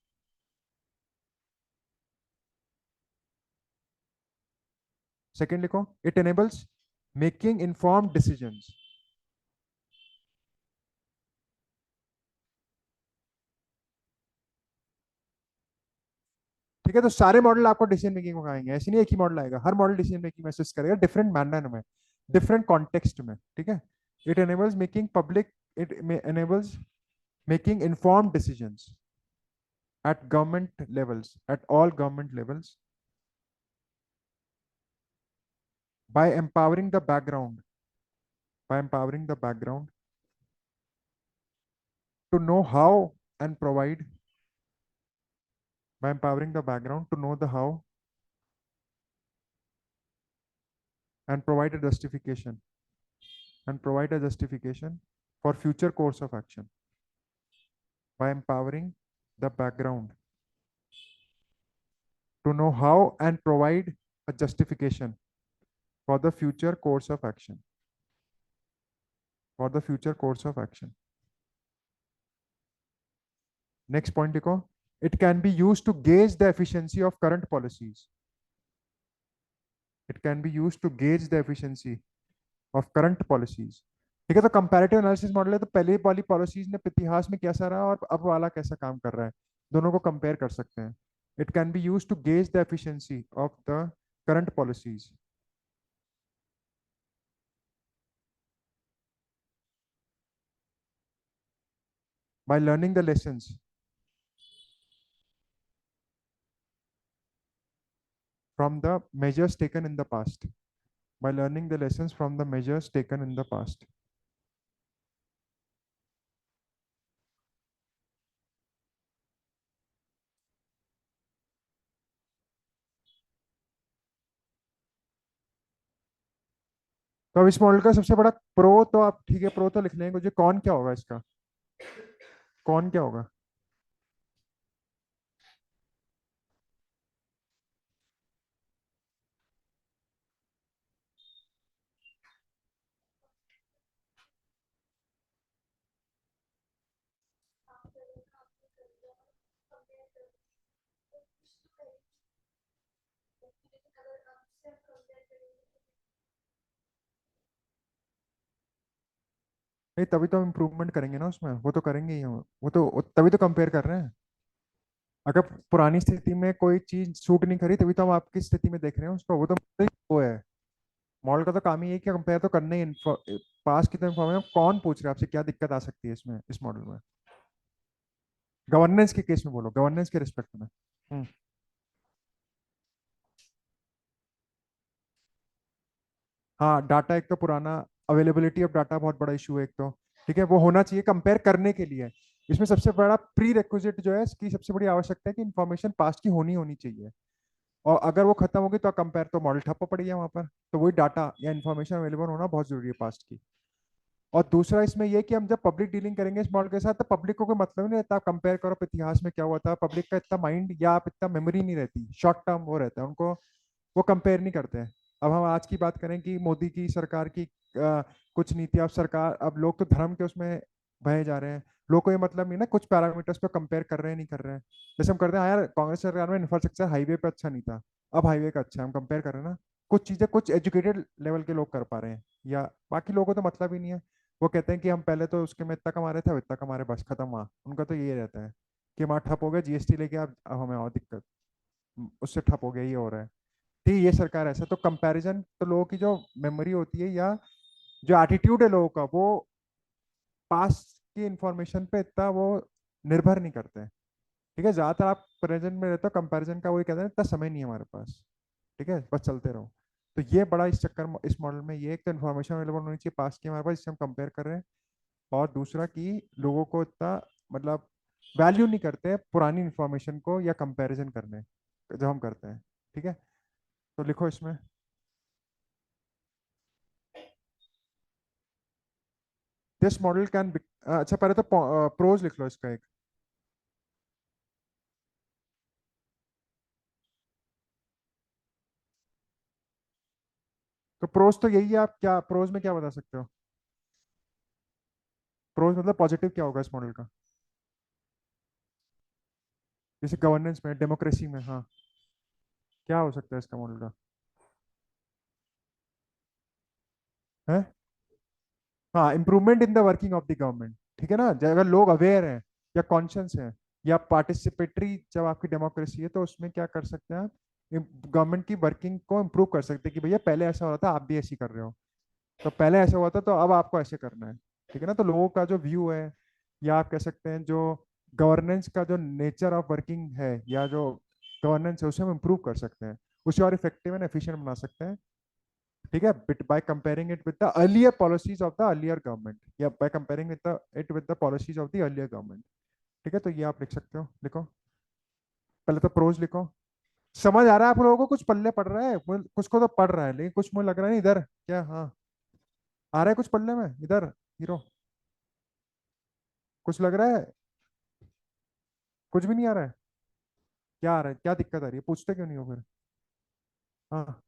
सेकेंड लिखो, it enables making informed decisions. ठीक है, तो सारे मॉडल आपको डिसीजन मेकिंग में आएंगे, ऐसे नहीं एक ही मॉडल आएगा, हर मॉडल डिसीजन मेकिंग में असिस्ट करेगा, डिफरेंट मैनर में, डिफरेंट कॉन्टेक्स्ट में। ठीक है, it enables making public, it enables making informed decisions at government levels, at all government levels, by empowering the background, by empowering the background to know how and provide, by empowering the background to know the how and provide a justification, and provide a justification for future course of action, by empowering the background to know how and provide a justification for the future course of action. For the future course of action. Next point लिखो, it can be use to gauge the efficiency of current policies. It can be use to gauge the efficiency of current policies. ठीक है, तो comparative analysis model है, तो पहले वाली policies ने इतिहास में कैसा रहा और अब वाला कैसा काम कर रहा है, दोनों को कंपेयर कर सकते हैं। It can be use to gauge the efficiency of the current policies by learning the lessons from the measures taken in the past, by learning the lessons from the measures taken in the past। तो अब इस model का सबसे बड़ा pro तो आप ठीक है, प्रो तो लिख लेंगे, मुझे कौन क्या होगा इसका, कौन क्या होगा। नहीं, तभी तो हम इम्प्रूवमेंट करेंगे ना उसमें, वो तो करेंगे ही हम, वो तो तभी तो कंपेयर कर रहे हैं। अगर पुरानी स्थिति में कोई चीज सूट नहीं करी, तभी तो हम आपकी स्थिति में देख रहे हैं उसको, वो तो वो है। मॉडल का तो काम ही है कि कंपेयर तो करने ही, पास की तो इन्फॉर्मेशन कौन पूछ रहा है आपसे, क्या दिक्कत आ सकती है इसमें, इस मॉडल में। गवर्नेंस के केस में बोलो, गवर्नेंस के रिस्पेक्ट में। हम्म। हाँ, डाटा एक तो पुराना, अवेलेबिलिटी ऑफ डाटा बहुत बड़ा इशू है एक तो। ठीक है, वो होना चाहिए कंपेयर करने के लिए। इसमें सबसे बड़ा प्री रिक्विजिट जो है इसकी सबसे बड़ी आवश्यकता है कि इन्फॉर्मेशन पास्ट की होनी होनी चाहिए। और अगर वो खत्म होगी तो कंपेयर तो मॉडल ठप्प पड़ गया वहां पर, तो वही डाटा या इन्फॉर्मेशन अवेलेबल होना बहुत जरूरी है पास्ट की। और दूसरा इसमें ये कि हम जब पब्लिक डीलिंग करेंगे इस मॉडल के साथ, तो पब्लिक को कोई मतलब नहीं रहता, आप कंपेयर करो आप इतिहास में क्या हुआ था, पब्लिक का इतना माइंड या आप इतना मेमोरी नहीं रहती, शॉर्ट टर्म वो रहता है उनको, वो कंपेयर नहीं करते हैं। अब हम आज की बात करें कि मोदी की सरकार की कुछ नीतियां, अब सरकार, अब लोग तो धर्म के उसमें बहे जा रहे हैं। लोग को ये मतलब नहीं ना, कुछ पैरामीटर्स पे कंपेयर कर रहे हैं नहीं कर रहे हैं। जैसे हम करते हैं, हाँ यार कांग्रेस सरकार में इंफ्रास्ट्रक्चर हाईवे पे अच्छा नहीं था, अब हाईवे का अच्छा है, हम कंपेयर कर रहे हैं ना। कुछ चीजें कुछ एजुकेटेड लेवल के लोग कर पा रहे हैं, या बाकी लोगों को तो मतलब ही नहीं है। वो कहते हैं कि हम पहले तो उसके में इतना कमा रहे थे, अब इतना कमा रहे, बस खत्म हुआ उनका, तो ये रहता है कि हमारा ठप हो गया जीएसटी लेके, अब हमें और दिक्कत, उससे ठप हो गया, ये हो रहा है। ठीक है, ये सरकार ऐसा, तो कंपैरिजन तो लोगों की जो मेमोरी होती है या जो एटीट्यूड है लोगों का, वो पास की इंफॉर्मेशन पे इतना वो निर्भर नहीं करते हैं। ठीक है, ज्यादातर आप प्रेजेंट में रहते हो, कंपैरिजन का वही कहते हैं, इतना समय नहीं है हमारे पास। ठीक है, बस चलते रहो। तो ये बड़ा इस चक्कर इस मॉडल में ये, एक तो इन्फॉर्मेशन अवेलेबल होनी चाहिए पास की हमारे पास, जिससे हम कंपेयर कर रहे हैं। और दूसरा कि लोगों को इतना मतलब वैल्यू नहीं करते पुरानी इंफॉर्मेशन को या कंपैरिजन करने जो हम करते हैं। ठीक है, तो लिखो इसमें। दिस मॉडल कैन, अच्छा पहले तो प्रोज लिख लो इसका एक। तो प्रोज तो यही है, आप क्या प्रोज में क्या बता सकते हो। प्रोज मतलब पॉजिटिव क्या होगा इस मॉडल का, जैसे गवर्नेंस में, डेमोक्रेसी में, हाँ, क्या हो सकता है इसका मॉडल का। है, हाँ, improvement in the working of the government. ठीक है ना, अगर लोग अवेयर हैं या कॉन्शियस हैं या पार्टिसिपेटरी, जब आपकी डेमोक्रेसी है तो उसमें क्या कर सकते हैं आप, गवर्नमेंट की वर्किंग को इम्प्रूव कर सकते हैं कि भैया पहले ऐसा हो रहा था, आप भी ऐसे ही कर रहे हो, तो पहले ऐसा हुआ था तो अब आपको ऐसे करना है। ठीक है ना, तो लोगों का जो व्यू है, या आप कह सकते हैं जो गवर्नेंस का जो नेचर ऑफ वर्किंग है, या जो गवर्नेंस है उसे हम इम्प्रूव कर सकते हैं, उसे और इफेक्टिव एंड एफिशिएंट बना सकते हैं। ठीक है, by comparing it with the earlier policies of the earlier government, या by comparing it with the policies of the earlier government. ठीक है, तो ये आप लिख सकते हो, लिखो। पहले तो प्रोज लिखो। समझ आ रहा है आप लोगों को, कुछ पल्ले पड़ रहा है, कुछ को तो पड़ रहा है, लेकिन कुछ मुझे लग रहा है नहीं इधर क्या, हाँ, आ रहा है कुछ पल्ले में इधर, हीरो, कुछ लग रहा है, कुछ भी नहीं आ रहा है। क्या आ रहा है, क्या दिक्कत आ रही है, पूछते क्यों नहीं हो फिर। हाँ,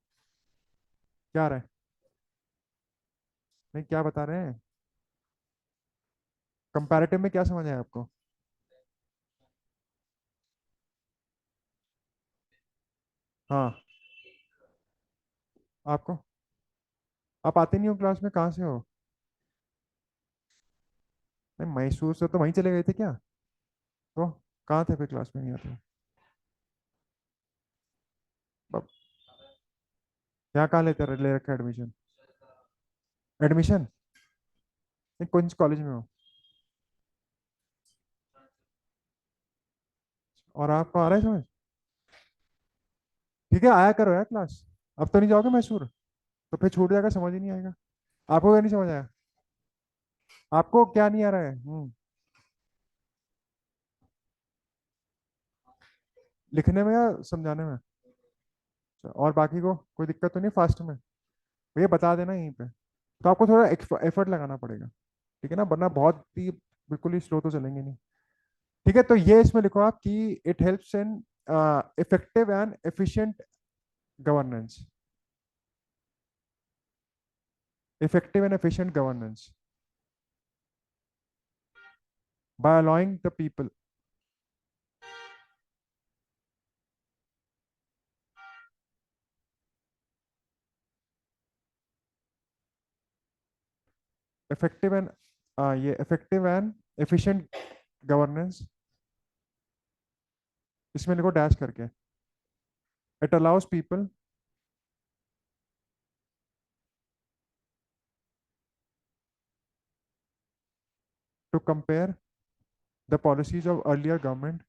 क्या आ रहा है, नहीं क्या बता रहे हैं। कंपैरेटिव में क्या समझ आया आपको? हाँ। आपको? आप आते नहीं हो क्लास में, कहाँ से हो? नहीं, मैसूर से तो वहीं चले गए थे क्या? तो कहाँ थे फिर, क्लास में नहीं आते? अब यहाँ कहाँ लेते ले रखा एडमिशन? एडमिशन? नहीं, कौन से कॉलेज में हो? और आपको आ रहा है समझ? ठीक है, आया करो यार क्लास। अब तो नहीं जाओगे मैसूर? तो फिर छूट जाएगा, समझ ही नहीं आएगा। आपको क्या नहीं समझ आया? आपको क्या नहीं आ रहा है? लिखने में या समझाने में? अच्छा, और बाकी को कोई दिक्कत तो नहीं फास्ट में? भैया बता देना यहीं पे। तो आपको थोड़ा एफर्ट लगाना पड़ेगा, ठीक है ना, वरना बहुत ही बिल्कुल ही स्लो तो चलेंगे नहीं। ठीक है, तो ये इसमें लिखो आप कि it helps in effective and efficient governance. Effective and efficient governance by allowing the people. Effective and ये इफेक्टिव एंड एफिशिएंट गवर्नेंस, इसमें लिखो डैश करके। It allows people to compare the policies of earlier government,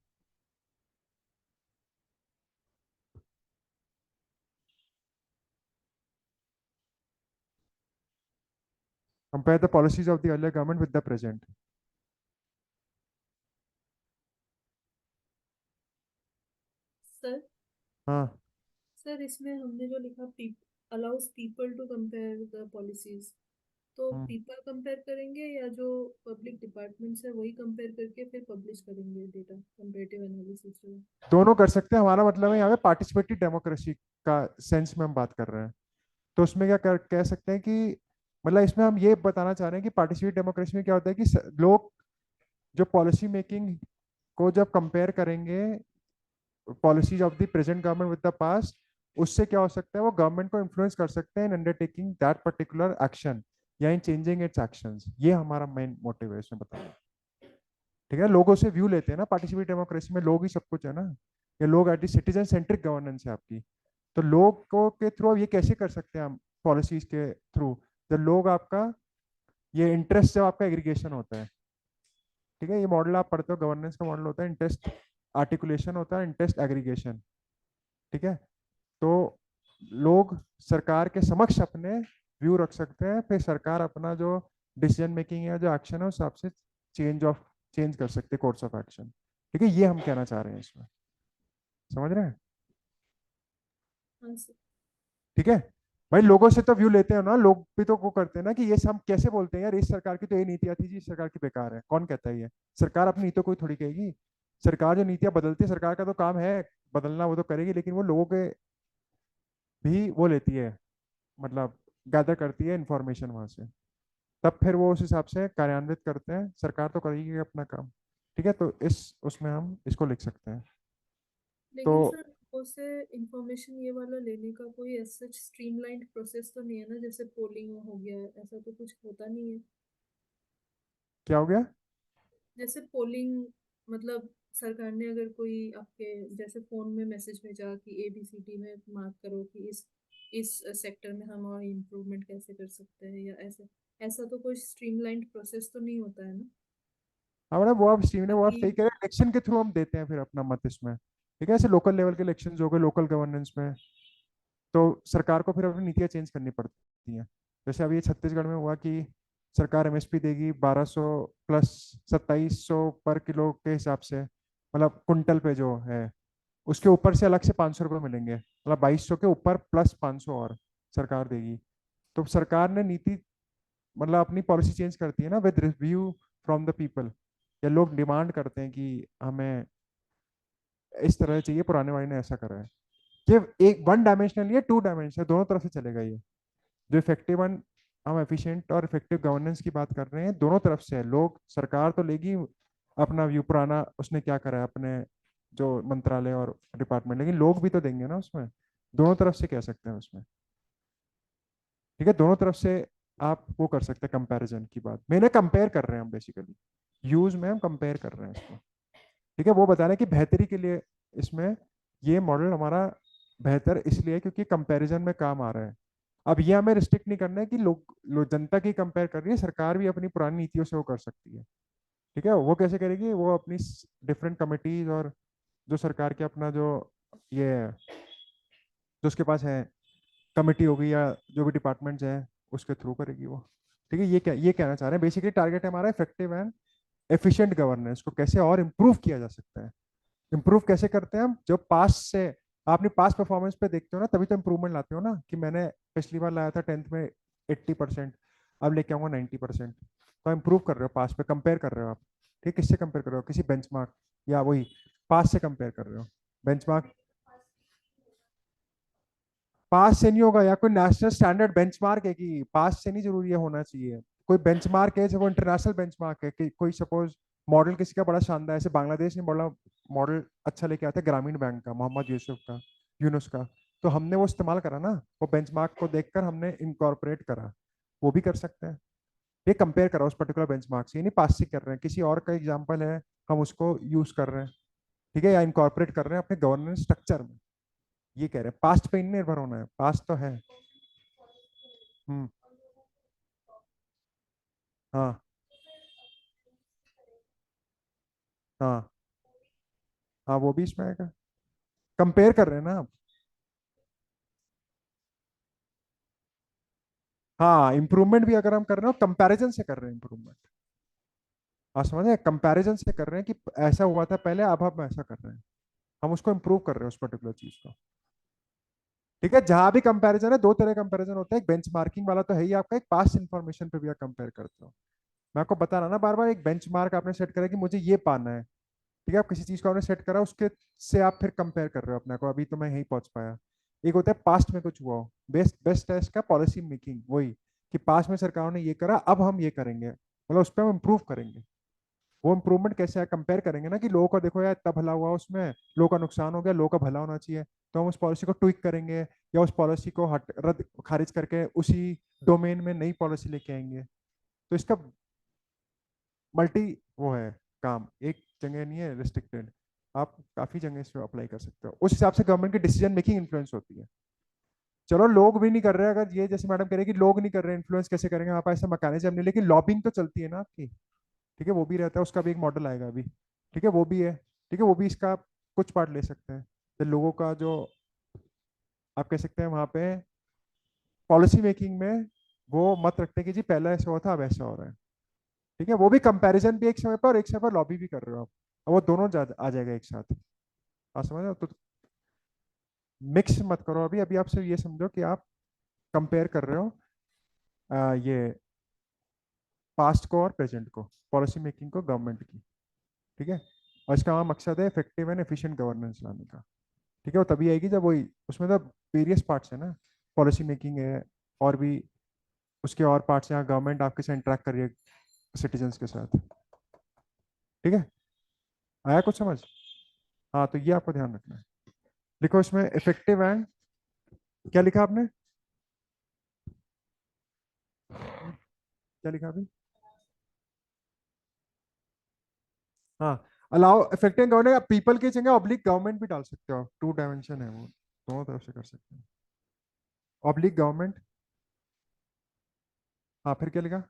compare the policies of the earlier government with the present. Sir हाँ। Sir इसमें हमने जो लिखा allows people to compare the policies, तो हम्म। पीपल कंपेयर करेंगे या जो पब्लिक डिपार्टमेंट्स है वही कंपेयर करके फिर पब्लिश करेंगे डेटा कंपेरेटिव एनालिसिस जो है? दोनों कर सकते हैं, हमारा मतलब है यहाँ पे पार्टिसिपेटिव डेमोक्रेसी का सेंस में हम बात कर रहे हैं। तो उसमें क्या कह सकते हैं कि मतलब इसमें हम ये बताना चाह रहे हैं कि पार्टिसिपेटिव डेमोक्रेसी में क्या होता है कि लोग जो पॉलिसी मेकिंग को जब कंपेयर करेंगे policies of the present government with the past, उससे क्या हो सकता है, वो गवर्नमेंट को इन्फ्लुएंस कर सकते हैं इन अंडरटेकिंग दैट पर्टिकुलर एक्शन या इन चेंजिंग इट्स एक्शंस। ये हमारा मेन मोटिव है इसमें बताना। ठीक है, लोगों से व्यू लेते हैं ना, पार्टिसिपेटिव डेमोक्रेसी में लोग ही सब कुछ है ना। ये लोग एट सिटीजन सेंट्रिक गवर्नेंस है आपकी। तो लोगों के थ्रू अब ये कैसे कर सकते हैं हम पॉलिसीज के थ्रू, जब लोग आपका ये इंटरेस्ट जब आपका एग्रीगेशन होता है। ठीक है, ये मॉडल आप पढ़ते हो, गवर्नेंस का मॉडल होता है इंटरेस्ट आर्टिकुलेशन, होता है इंटरेस्ट एग्रीगेशन। ठीक है, तो लोग सरकार के समक्ष अपने व्यू रख सकते हैं, फिर सरकार अपना जो डिसीजन मेकिंग है, जो एक्शन है, उस हिसाब से चेंज कर सकते हैं कोर्स ऑफ एक्शन। ठीक है, ये हम कहना चाह रहे हैं इसमें। समझ रहे हैं? हाँ सर। ठीक है। भाई लोगों से तो व्यू लेते हैं ना, लोग भी तो वो करते हैं ना कि ये सब कैसे बोलते हैं यार, इस सरकार की तो ये नीतियां थी जी, इस सरकार की बेकार है, कौन कहता है ये? सरकार अपनी नीतियों कोई थोड़ी कहेगी। सरकार जो नीतियां बदलती है, सरकार का तो काम है बदलना, वो तो करेगी, लेकिन वो लोगों के भी वो लेती है, मतलब गैदर करती है इंफॉर्मेशन वहां से, तब फिर वो उस हिसाब से कार्यान्वित करते हैं, सरकार तो करेगी अपना काम। ठीक है, तो इस उसमें हम इसको लिख सकते हैं। तो लेकिन सर उससे इंफॉर्मेशन ये वाला लेने का कोई ऐसा स्ट्रीमलाइंड प्रोसेस तो नहीं है ना, जैसे पोलिंग हो गया ऐसा तो कुछ होता नहीं है? क्या हो गया? जैसे पोलिंग मतलब सरकार ने अगर कोई आपके जैसे फोन में मैसेज भेजा कि ABCD में मार्क करो कि इस सेक्टर में हम और इम्प्रूवमेंट कैसे कर सकते हैं या ऐसे, ऐसा तो कोई स्ट्रीमलाइंड प्रोसेस तो नहीं होता है ना? हमारा वो आप स्टीव ने वो आप ताकि सही कह रहे हैं, इलेक्शन के थ्रू हम देते हैं फिर अपना मत इसमें। ठीक है, ऐसे लोकल लेवल के इलेक्शन हो गए लोकल गवर्नेंस में, तो सरकार को फिर अपनी नीतियां चेंज करनी पड़ती हैं। जैसे अभी ये छत्तीसगढ़ में हुआ कि सरकार एमएसपी देगी 1200 प्लस 2700 पर किलो के हिसाब से, मतलब कुंटल पे जो है, उसके ऊपर से अलग से 500 रुपये मिलेंगे, मतलब 2200 के ऊपर प्लस 500 और सरकार देगी। तो सरकार ने नीति मतलब अपनी पॉलिसी चेंज करती है ना with review from the people, या लोग डिमांड करते हैं कि हमें इस तरह चाहिए, पुराने वाले ने ऐसा करा है। ये एक वन डायमेंशनल, ये टू डायमेंशनल, दोनों तरफ से चलेगा ये। जो इफेक्टिव एंड हम एफिशिएंट और इफेक्टिव गवर्नेंस की बात कर रहे हैं, दोनों तरफ से है। लोग, सरकार तो लेगी अपना व्यू पुराना, उसने क्या करा है अपने जो मंत्रालय और डिपार्टमेंट, लेकिन लोग भी तो देंगे ना उसमें। दोनों तरफ से कह सकते हैं उसमें। ठीक है, दोनों तरफ से आप वो कर सकते हैं कंपैरिजन की बात। मैंने कंपेयर कर रहे हैं हम बेसिकली, यूज में हम कंपेयर कर रहे हैं इसको। ठीक है, वो बता रहे हैं कि बेहतरी के लिए इसमें ये मॉडल हमारा बेहतर इसलिए है क्योंकि कंपैरिजन में काम आ रहा है। अब ये हमें रिस्ट्रिक्ट नहीं करना है कि लोग जनता की कंपेयर कर रही है, सरकार भी अपनी पुरानी नीतियों से वो कर सकती है। ठीक है, वो कैसे करेगी, वो अपनी डिफरेंट कमिटीज और जो सरकार के अपना जो ये जो उसके पास है कमिटी होगी या जो भी डिपार्टमेंट्स हैं उसके थ्रू करेगी वो। ठीक है, ये कहना चाह रहे हैं बेसिकली, टारगेट है हमारा इफेक्टिव एंड एफिशिएंट गवर्नेंस को कैसे और इम्प्रूव किया जा सकता है। इम्प्रूव कैसे करते हैं हम, जो पास से आप अपनी पास परफॉर्मेंस पे देखते हो ना, तभी तो इम्प्रूवमेंट लाते हो ना, कि मैंने पिछली बार लाया था 10th में 80%, अब लेके आऊंगा 90%। तो इम्प्रूव कर रहे हो, पास पे कंपेयर कर रहे हो आप। ठीक, किससे कंपेयर कर रहे हो, किसी बेंचमार्क या वही पास से कंपेयर कर रहे हो। बेंचमार्क पास से नहीं होगा, या कोई नेशनल स्टैंडर्ड बेंचमार्क है कि पास से नहीं जरूरी है होना चाहिए। कोई बेंचमार्क है जो वो इंटरनेशनल बेंचमार्क है, कि कोई सपोज मॉडल किसी का बड़ा शानदार है, जैसे बांग्लादेश ने बड़ा मॉडल अच्छा लेके आया था ग्रामीण बैंक का, मोहम्मद यूसुफ का, यूनुस का। तो हमने वो इस्तेमाल करा ना, वो बेंचमार्क को देखकर हमने इनकॉर्पोरेट करा। वो भी कर सकते हैं। ये कंपेयर करा उस पर्टिकुलर बेंचमार्क से, ये नहीं पास से कर रहे हैं, किसी और का एग्जाम्पल है हम उसको यूज कर रहे हैं। ठीक है, या इनकॉर्पोरेट कर रहे हैं अपने गवर्नेंस स्ट्रक्चर में। ये कह रहे हैं पास्ट पे ही निर्भर होना है, पास्ट तो है। हम्म। हाँ। हाँ। हाँ, वो भी इसमें आएगा। कंपेयर कर रहे हैं ना आप। हाँ, इंप्रूवमेंट भी अगर हम कर रहे हो कंपैरिजन से कर रहे हैं इंप्रूवमेंट। आप समझ रहे हैं, कंपैरिजन से कर रहे हैं कि ऐसा हुआ था पहले, अब हम ऐसा कर रहे हैं। हम उसको इंप्रूव कर रहे हैं उस पर्टिकुलर चीज को। ठीक है, जहां भी कंपैरिजन है, दो तरह का कंपैरिजन होता है, एक बेंचमार्किंग वाला तो है ही आपका, एक पास्ट इन्फॉर्मेशन पे भी आप कंपेयर करते हो। मैं आपको बता रहा ना बार बार, एक बेंचमार्क आपने सेट करा कि मुझे ये पाना है। ठीक है, आप किसी चीज को आपने सेट करा, उसके से आप फिर कंपेयर कर रहे हो अपने को, अभी तो मैं यहीं पहुंच पाया। एक होता है पास्ट में कुछ हुआ हो, बेस्ट बेस्ट है इसका पॉलिसी मेकिंग, वही कि पास्ट में सरकारों ने ये करा, अब हम ये करेंगे, मतलब उस पर हम इम्प्रूव करेंगे। वो इम्प्रूवमेंट कैसे है, कंपेयर करेंगे ना कि लोगों का देखो यार इतना भला हुआ उसमें, लोगों का नुकसान हो गया, लोगों का भला होना चाहिए। तो हम उस पॉलिसी को ट्विक करेंगे, या उस पॉलिसी को हट रद्द खारिज करके उसी डोमेन में नई पॉलिसी लेके आएंगे। तो इसका मल्टी वो है काम, एक जगह नहीं है रिस्ट्रिक्टेड। आप काफी जगह इसको अप्लाई कर सकते हो, उस हिसाब से गवर्नमेंट की डिसीजन मेकिंग इन्फ्लुएंस होती है। चलो लोग भी नहीं कर रहे, अगर ये जैसे मैडम कह रहे हैं कि लोग नहीं कर रहे, इन्फ्लुएंस कैसे करेंगे, वहां पर ऐसा मैकेनिज्म नहीं, लेकिन लॉबिंग तो चलती है ना आपकी। ठीक है, वो भी रहता है, उसका भी एक मॉडल आएगा अभी। ठीक है, वो भी है। ठीक है, वो भी इसका कुछ पार्ट ले सकते हैं। तो लोगों का जो आप कह सकते हैं वहां पे पॉलिसी मेकिंग में वो मत रखते हैं कि जी पहला ऐसा हुआ था अब ऐसा हो रहा है। ठीक है, वो भी कंपैरिजन भी एक समय पर और एक समय पर लॉबी भी कर रहे हो आप। और वो दोनों आ जाएगा एक साथ। आप समझ रहे हो, तो मिक्स मत करो अभी। अभी आप सिर्फ ये समझो कि आप कंपेयर कर रहे हो ये पास्ट को और प्रेजेंट को, पॉलिसी मेकिंग को गवर्नमेंट की। ठीक है, और इसका हमारा मकसद है इफेक्टिव एंड एफिशिएंट गवर्नेंस लाने का। ठीक है, वो तभी आएगी जब वही उसमें तो वेरियस पार्ट्स है ना, पॉलिसी मेकिंग है, और भी उसके और पार्ट्स हैं, गवर्नमेंट आपके साथ इंटरेक्ट कर रही है सिटीजन्स के साथ। ठीक है, आया कुछ समझ। हाँ, तो ये आपको ध्यान रखना है। लिखो इसमें इफेक्टिव एंड, क्या लिखा आपने, क्या लिखा अभी। हाँ, अलाउ इफेक्टिव गवर्नमेंट, पीपल की जगह ऑब्लिक गवर्नमेंट भी डाल सकते हो, टू डायमेंशन है वो, दोनों तरफ से कर सकते हैं। Oblique government. हाँ, फिर क्या लिखा।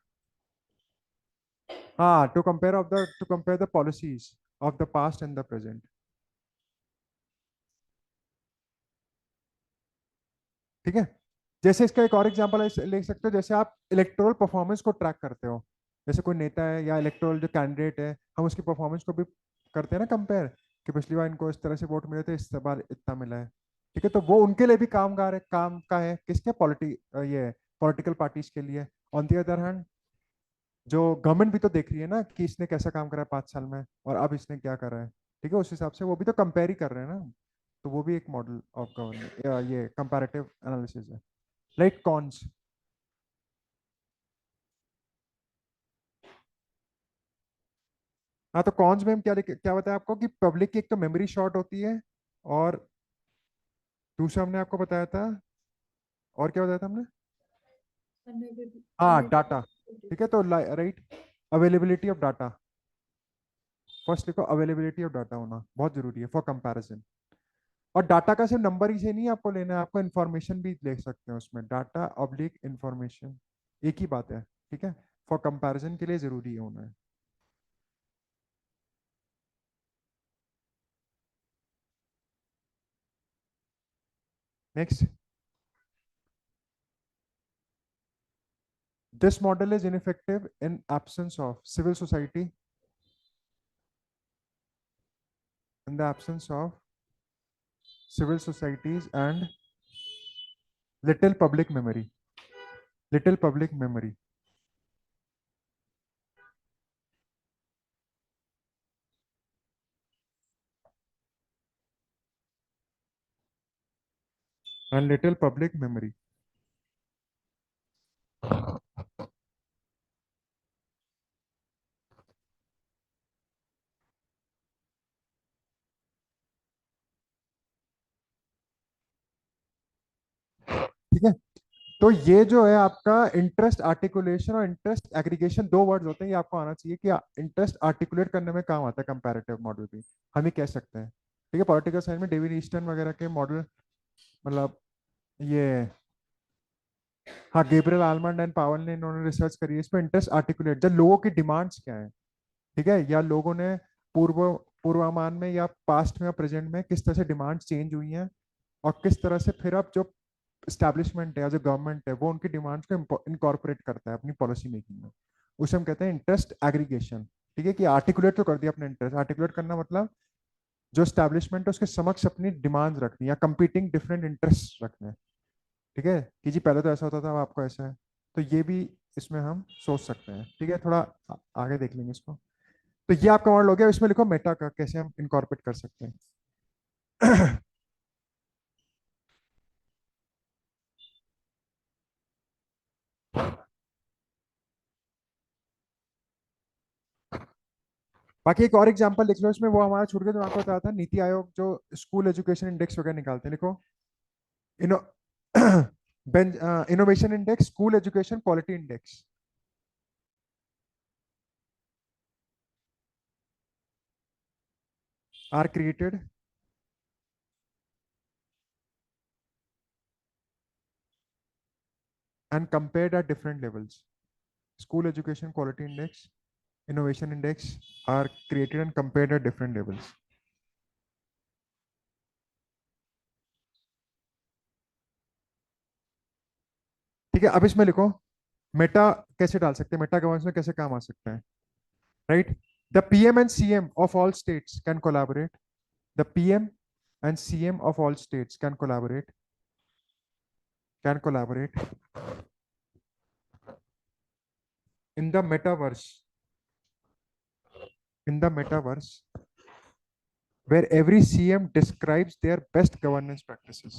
हाँ, to compare the policies of the past and the present. ठीक है, जैसे इसका एक और एग्जांपल ले सकते हो, जैसे आप इलेक्टोरल परफॉर्मेंस को ट्रैक करते हो। जैसे कोई नेता है या इलेक्टोरल जो कैंडिडेट है, हम उसकी परफॉर्मेंस को भी करते हैं ना कंपेयर, कि पिछली बार इनको इस तरह से वोट मिले थे, इस बार इतना मिला है। ठीक है, तो वो उनके लिए भी कामगार है, काम का है, किसके ये पॉलिटिकल पार्टीज के लिए। ऑन दी अदर हैंड, जो गवर्नमेंट भी तो देख रही है ना कि इसने कैसा काम करा है 5 साल में, और अब इसने क्या करा है। ठीक है, उस हिसाब से वो भी तो कंपेयर ही कर रहे हैं ना। तो वो भी एक मॉडल ऑफ गवर्नमेंट, ये कंपैरेटिव एनालिसिस है। Like cons. हाँ, तो कॉन्स में हम क्या बताया आपको कि पब्लिक की एक तो मेमोरी शॉर्ट होती है, और दूसरा हमने आपको बताया था, और क्या बताया था हमने? हाँ, डाटा। अनएवेलेबिलिटी। ठीक है, तो right, availability of data. First लिखो, अवेलेबिलिटी ऑफ डाटा होना बहुत जरूरी है फॉर कंपैरिजन। और डाटा का सिर्फ नंबर ही से नहीं आपको लेना है, आपको इन्फॉर्मेशन भी ले सकते हैं उसमें, डाटा ऑब्लिक इंफॉर्मेशन, एक ही बात है। ठीक है, फॉर कंपैरिजन के लिए जरूरी है होना है। Next, this model is ineffective in absence of civil society, in the absence of civil societies and little public memory, little public memory, and little public memory. ठीक है, तो ये जो है आपका इंटरेस्ट आर्टिकुलेशन और इंटरेस्ट एग्रीगेशन, दो words होते हैं, ये आपको आना चाहिए कि इंटरेस्ट आर्टिकुलेट करने में काम आता है कंपैरेटिव मॉडल भी, हम ही कह सकते हैं। ठीक है, पॉलिटिकल साइंस में डेविड ईस्टन वगैरह के मॉडल, मतलब ये, हाँ, गैब्रियल आलमंड एंड पावल ने, इन्होंने रिसर्च करी है इसमें, इंटरेस्ट आर्टिकुलेट जब लोगों की डिमांड्स क्या है। ठीक है, या लोगों ने पूर्व पूर्वामान में या पास्ट में या प्रेजेंट में किस तरह से डिमांड्स चेंज हुई हैं, और किस तरह से फिर अब जो स्टैब्लिशमेंट है या जो गवर्नमेंट है वो उनकी डिमांड्स को इनकॉर्पोरेट करता है अपनी पॉलिसी मेकिंग में, उसे हम कहते हैं इंटरेस्ट एग्रीगेशन। ठीक है, कि आर्टिकुलेट तो कर दिया अपने इंटरेस्ट, आर्टिकुलेट करना मतलब जो स्टैब्लिशमेंट है उसके समक्ष अपनी डिमांड्स रखनी या कंपीटिंग डिफरेंट इंटरेस्ट रखने। ठीक है, कि जी पहले तो ऐसा होता था, अब आपको ऐसा है, तो ये भी इसमें हम सोच सकते हैं। ठीक है, थोड़ा आगे देख लेंगे इसको। तो ये आपका मॉडल हो गया, इसमें लिखो मेटा का कैसे हम इनकॉर्पोरेट कर सकते हैं। बाकी एक और एग्जांपल लिख लो इसमें, वो हमारा छूट गया जो आपको बताया था, नीति आयोग जो स्कूल एजुकेशन इंडेक्स वगैरह निकालते हैं, लिखो inno innovation index, school education quality index are created and compared at different levels. School education quality index, innovation index are created and compared at different levels. ठीक है, अब इसमें लिखो मेटा कैसे डाल सकते हैं, मेटा गवर्नेंस में कैसे काम आ सकता है। Right, the PM and CM of all states can collaborate, the PM and CM of all states can collaborate in the metaverse, in the metaverse where every CM describes their best governance practices.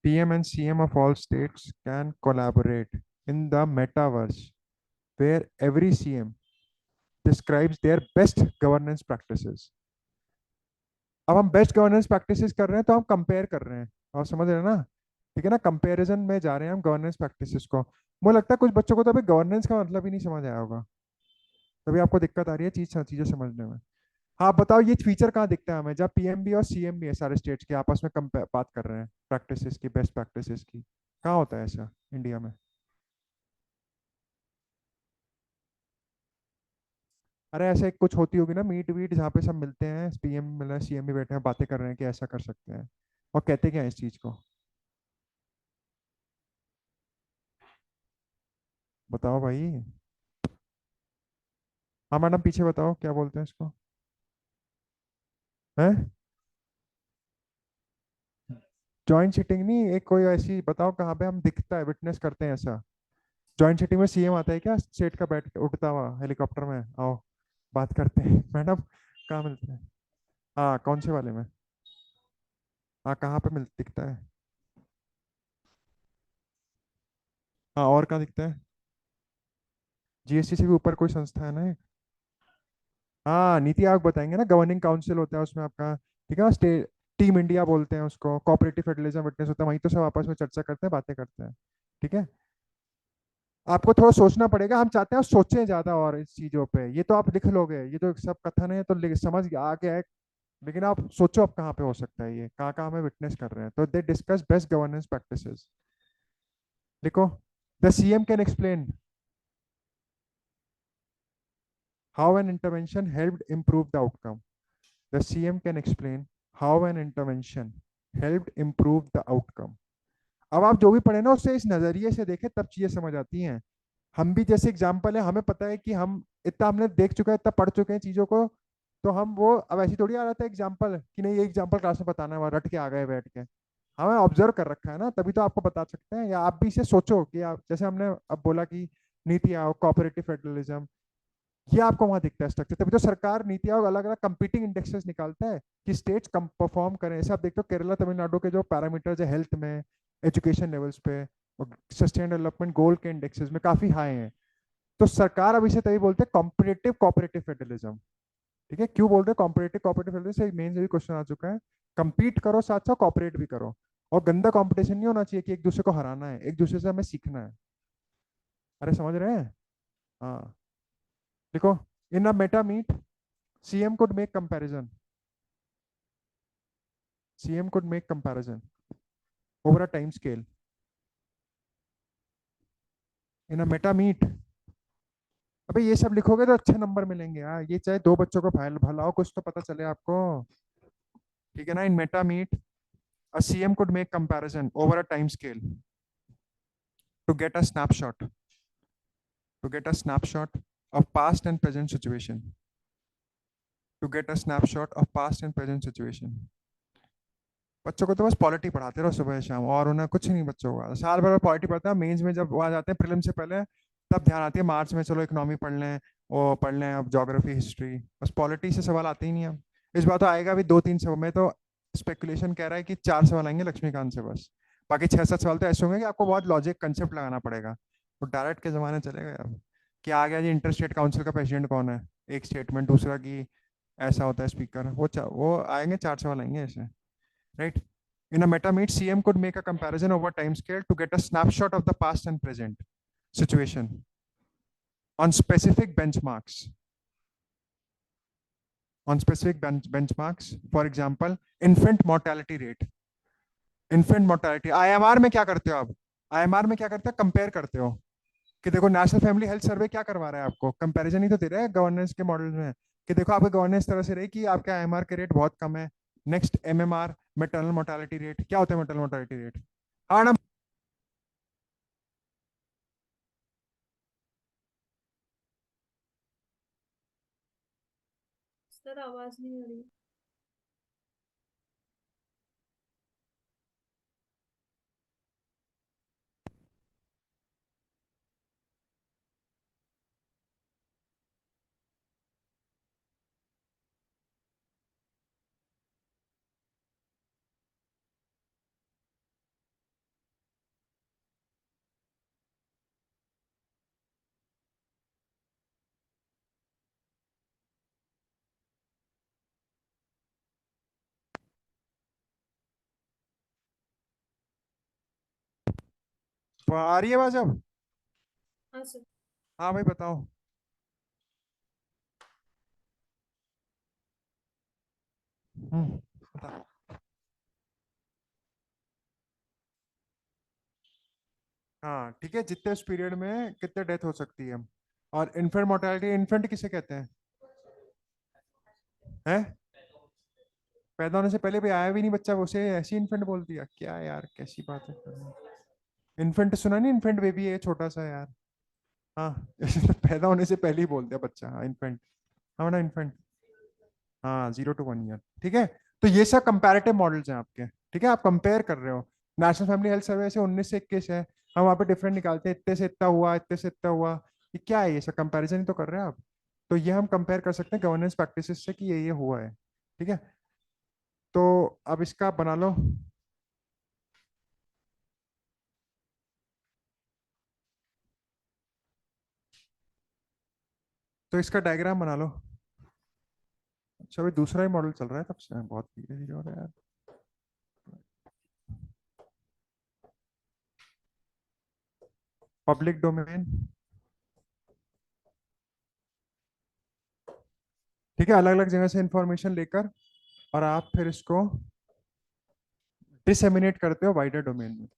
PM and CM of all states can collaborate in the metaverse where every CM describes their best governance practices. अब हम best governance practices कर रहे हैं तो हम compare कर रहे हैं, आप समझ रहे हैं ना? ठीक है ना, कंपैरिजन में जा रहे हैं हम गवर्नेंस प्रैक्टिसेस को। मुझे लगता है कुछ बच्चों को तो अभी गवर्नेंस का मतलब ही नहीं समझ आया होगा, तभी आपको दिक्कत आ रही है चीजें समझने में। हाँ, बताओ ये फीचर कहाँ दिखता है हमें, जब पीएम भी और सीएम भी है सारे स्टेट्स के आपस में बात कर रहे हैं प्रैक्टिसेस की, बेस्ट प्रैक्टिसेस की, कहाँ होता है ऐसा इंडिया में? अरे ऐसे कुछ होती होगी ना मीट वीट जहाँ पे सब मिलते हैं, पीएम मिल रहा है, सीएम भी बैठे हैं, बातें कर रहे हैं कि ऐसा कर सकते हैं, और कहते क्या है इस चीज को? बताओ भाई। हाँ मैडम, पीछे बताओ क्या बोलते हैं इसको, है? जॉइंट सीटिंग नहीं, एक कोई ऐसी बताओ कहाँ पे हम दिखता है, विटनेस करते हैं ऐसा। जॉइंट सीटिंग में सीएम आता है क्या स्टेट का, बैठ के उठता हुआ हेलीकॉप्टर में, आओ बात करते हैं। मैडम कहाँ मिलते हैं? हाँ, कौन से वाले में? हाँ, कहाँ पे मिल दिखता है? हाँ, और कहाँ दिखता है? जीएसटी से भी ऊपर कोई संस्था है ना एक? हाँ, नीति आयोग बताएंगे ना, गवर्निंग काउंसिल होता है उसमें आपका, ठीक है ना, स्टेट टीम इंडिया बोलते हैं उसको, कोऑपरेटिव फेडरलिज्म विटनेस होता है, वहीं तो सब आपस में चर्चा करते हैं, बातें करते हैं। ठीक है, आपको थोड़ा सोचना पड़ेगा, हम चाहते हैं सोचें ज्यादा और इस चीजों पे, ये तो आप लिख लोगे, ये तो सब कथन है तो समझ आ गया है, लेकिन आप सोचो अब कहाँ पे हो सकता है, ये कहाँ कहाँ हमें विटनेस कर रहे हैं, तो they discuss best governance practices. देखो, the CM can explain how an intervention helped improve the outcome. The CM can explain how an intervention helped improve the outcome. अब आप जो भी पढ़े ना, उससे इस नजरिए से देखें, तब चीजें समझ आती हैं। हम भी जैसे एग्जाम्पल है, हमें पता है कि हम इतना हमने देख चुके हैं, इतना पढ़ चुके हैं चीजों को, तो हम वो अब ऐसी थोड़ी आ रहा था एग्जाम्पल कि नहीं ये एग्जाम्पल क्लास में बताना है, वहाँ रट के आ गए बैठ के। हमें ऑब्जर्व कर रखा है ना, तभी तो आपको बता सकते हैं, या आप भी इसे सोचो कि आप जैसे हमने अब बोला कि नीति आयोग, कोऑपरेटिव फेडरलिज्म, ये आपको वहां दिखता है स्ट्रक्चर, तभी तो सरकार नीति आयोग अलग अलग कंपीटिंग इंडेक्सेस निकालता है कि स्टेट्स कम परफॉर्म करें। ऐसे आप देखते हो केरला तमिलनाडु के जो पैरामीटर्स है हेल्थ में, एजुकेशन लेवल्स पे और सस्टेन डेवलपमेंट गोल के इंडेक्सेस में काफी हाई हैं। तो सरकार अब इसे तभी बोलते हैं कॉम्पिटेटिव कोऑपरेटिव फेडरलिज्म। ठीक है, क्यों बोल रहे हैं कॉम्पिटेटिव कोऑपरेटिव फेडरलिज्म, से मेन से भी क्वेश्चन आ चुका है। compete करो, साथ साथ कॉपरेट भी करो, और गंदा कंपटीशन नहीं होना चाहिए कि एक दूसरे को हराना है, एक दूसरे से हमें सीखना है। अरे समझ रहे हैं? हाँ, देखो, in a meta meet CM could make comparison, CM could make comparison over a time scale in a meta meet। अबे ये सब लिखोगे तो अच्छे नंबर मिलेंगे यार, ये चाहे दो बच्चों को भलाओ, कुछ तो पता चले आपको। ठीक है ना, in meta meet a CM could make comparison over a time scale to get a snapshot to get a snapshot of past and present situation to get a snapshot of past and present situation। बच्चों को तो बस polity पढ़ाते रहो सुबह शाम, और उन्हें कुछ नहीं, बच्चों को साल भर पॉलिटी पढ़ते हैं, मेंस में जब वहां जाते हैं प्रीलिम से पहले, तब ध्यान आती है मार्च में, चलो इकोनॉमी पढ़ लें, वो पढ़ लें, अब ज्योग्राफी हिस्ट्री, बस पॉलिटी से सवाल आते ही नहीं। अब इस बार तो आएगा भी दो तीन सवाल में, तो स्पेकुलेशन कह रहा है कि चार सवाल आएंगे लक्ष्मीकांत से बस। बाकी छह सात सवाल तो ऐसे होंगे कि आपको बहुत लॉजिक कंसेप्ट लगाना पड़ेगा। तो डायरेक्ट के जमाने चले गए अब। क्या आ गया जी, इंटर स्टेट काउंसिल का प्रेसिडेंट कौन है, एक स्टेटमेंट, दूसरा की ऐसा होता है स्पीकर, वो आएंगे, चार सवाल आएंगे ऐसे, right? In a meta meet, CM could make a comparison over time scale to get a snapshot of the past and present situation on specific benchmarks. On specific benchmarks, for example, infant mortality rate, infant mortality, IMR में क्या करते हो आप? IMR में क्या करते हो, compare करते हो कि देखो नेशनल फैमिली हेल्थ सर्वे क्या करवा रहा है आपको, कंपैरिजन ही तो दे रहा है गवर्नेंस के मॉडल में, कि देखो आपकी गवर्नेंस तरह से रही कि आपके आईएमआर के रेट बहुत कम है। Next MMR, maternal mortality rate, क्या होता है मेटरनल मोर्टालिटी रेट? हाँ ना। सर आवाज नहीं आ रही। आ रही है आवाज अब? हाँ सर। हाँ भाई बताओ। बताओ। हाँ ठीक है, जितने उस पीरियड में कितने डेथ हो सकती है। और इन्फेंट मोर्टेलिटी, इन्फेंट किसे कहते हैं? हैं? पैदा होने से पहले भी आया भी नहीं बच्चा, उसे ऐसी इन्फेंट बोल दिया क्या यार, कैसी बात है। इन्फेंट सुना नहीं, इन्फेंट बेबी है छोटा सा यार। हाँ पैदा होने से पहले ही बोल दिया बच्चा, हाँ इन्फेंट। हाँ ना, इन्फेंट। हाँ, 0 to 1 ईयर, ठीक है। तो ये सब कंपैरेटिव मॉडल्स हैं आपके, ठीक है, आप कंपेयर कर रहे हो। नेशनल फैमिली हेल्थ सर्वे से 19 से 21 है, हम वहाँ पे डिफरेंट निकालते हैं, इतने से इतना हुआ, इतने से इतना हुआ। ये क्या है, ये सब कंपैरिजन ही तो कर रहे हैं आप। तो ये हम कंपेयर कर सकते हैं गवर्नेंस प्रैक्टिसेस से कि ये हुआ है। ठीक है, तो अब इसका आप बना लो। तो इसका डायग्राम बना लो। अच्छा, अभी दूसरा ही मॉडल चल रहा है तब से, बहुत धीरे धीरे हो रहा है यार। पब्लिक डोमेन, ठीक है, अलग अलग जगह से इंफॉर्मेशन लेकर और आप फिर इसको डिसेमिनेट करते हो वाइडर डोमेन में।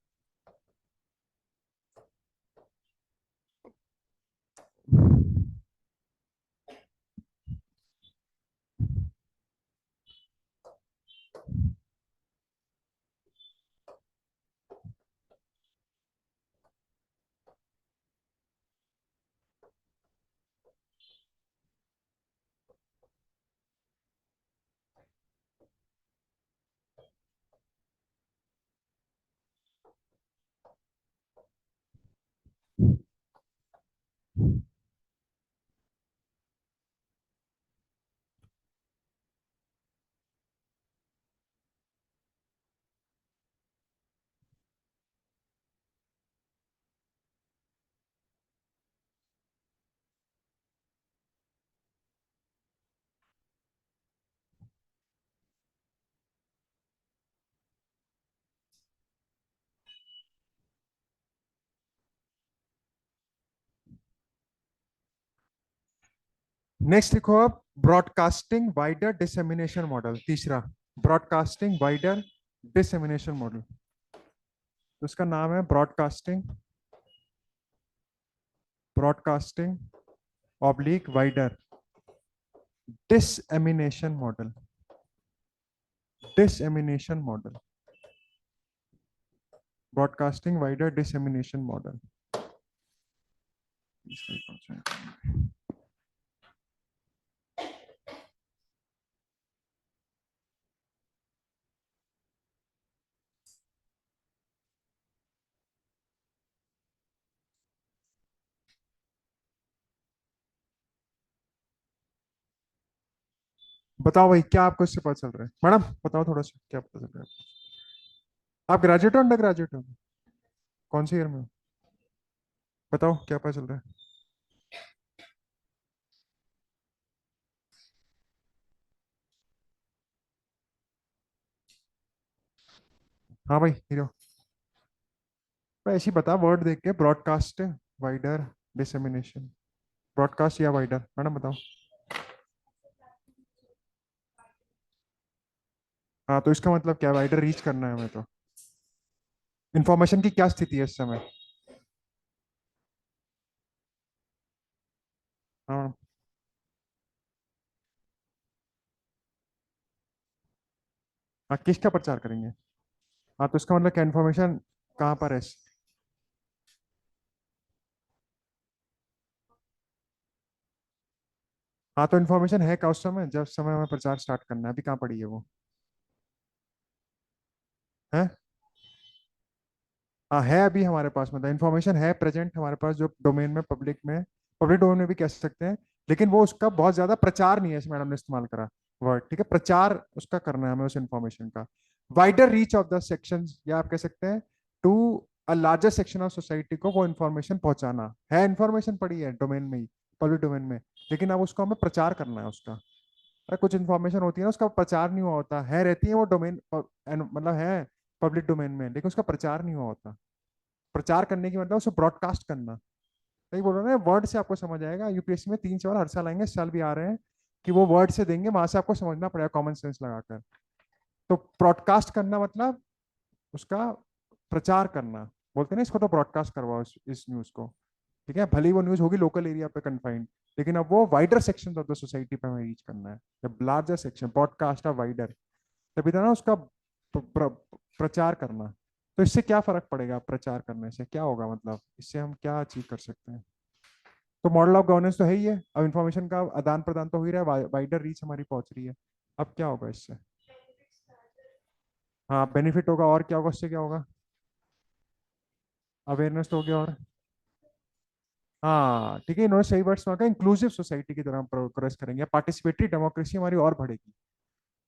नेक्स्ट लिखो आप, ब्रॉडकास्टिंग वाइडर डिसेमिनेशन मॉडल, तीसरा, ब्रॉडकास्टिंग वाइडर डिसेमिनेशन मॉडल। तो उसका नाम है broadcasting, broadcasting oblique wider dissemination model, dissemination model, broadcasting wider dissemination model. बताओ भाई, क्या आपको इससे पता चल रहा है? मैडम बताओ थोड़ा सा, क्या पता चल रहा है? आप ग्रेजुएट हो, अंडर ग्रेजुएट हो, कौन सी ईयर में हो? बताओ क्या पता चल रहा है? हाँ भाई हीरो, भाई ऐसी बता, वर्ड देख के, ब्रॉडकास्ट वाइडर डिसेमिनेशन, ब्रॉडकास्ट या वाइडर, मैडम बताओ। हाँ तो इसका मतलब क्या, वाइडर रीच करना है हमें तो। इन्फॉर्मेशन की क्या स्थिति है इस समय? हाँ। हाँ किसका प्रचार करेंगे? हाँ तो इसका मतलब क्या, इन्फॉर्मेशन कहाँ पर है? हाँ तो इन्फॉर्मेशन है क्या उस समय, जब समय हमें प्रचार स्टार्ट करना है? अभी कहाँ पड़ी है वो? है? हाँ है, अभी हमारे पास मतलब इन्फॉर्मेशन है प्रेजेंट हमारे पास, जो डोमेन में, पब्लिक में, पब्लिक डोमेन में भी कह सकते हैं। लेकिन वो उसका बहुत ज्यादा प्रचार नहीं है, इस मैडम ने इस्तेमाल करा वर्ड, ठीक है, प्रचार उसका करना है हमें उस इन्फॉर्मेशन का। Wider reach of the section, या आप कह सकते हैं to a larger section of society को वो इन्फॉर्मेशन पहुंचाना है। इन्फॉर्मेशन पड़ी है डोमेन में ही, पब्लिक डोमेन में, लेकिन अब उसको हमें प्रचार करना है उसका। अरे कुछ इन्फॉर्मेशन होती है ना, उसका प्रचार नहीं हुआ होता है, रहती है वो डोमेन, मतलब है पब्लिक डोमेन में, लेकिन उसका प्रचार नहीं हुआ होता। प्रचार करने की मतलब उसे ब्रॉडकास्ट करना। नहीं बोल रहा ना, वर्ड से आपको समझ आएगा, यूपीएससी में 3 सवाल हर साल आएंगे, इस साल भी आ रहे हैं, कि वो वर्ड से देंगे, वहां से आपको समझना पड़ेगा कॉमन सेंस लगाकर। तो ब्रॉडकास्ट करना मतलब उसका प्रचार करना, बोलते हैं ना इसको, तो ब्रॉडकास्ट करवाओ इस न्यूज को। ठीक है, भले ही वो न्यूज होगी लोकल एरिया पे कन्फाइंड, लेकिन अब वो wider section of the society पे हमें रीच करना है। जब larger section, broadcast of wider, तभी था ना उसका प्रचार करना। तो इससे क्या फर्क पड़ेगा, प्रचार करने से क्या होगा, मतलब इससे हम क्या अचीव कर सकते हैं? तो मॉडल ऑफ गवर्नेंस तो है ही है, अब इन्फॉर्मेशन का आदान प्रदान तो हो ही रहा है, वाइडर रीच हमारी पहुंच रही है। अब क्या होगा इससे? हाँ बेनिफिट होगा, और क्या होगा उससे, क्या होगा? अवेयरनेस तो हो गया, और हाँ ठीक है, इन्होंने सही वर्ड्स मांगा, इंक्लूसिव सोसाइटी की तरह प्रोग्रेस करेंगे, पार्टिसिपेटरी डेमोक्रेसी हमारी और बढ़ेगी।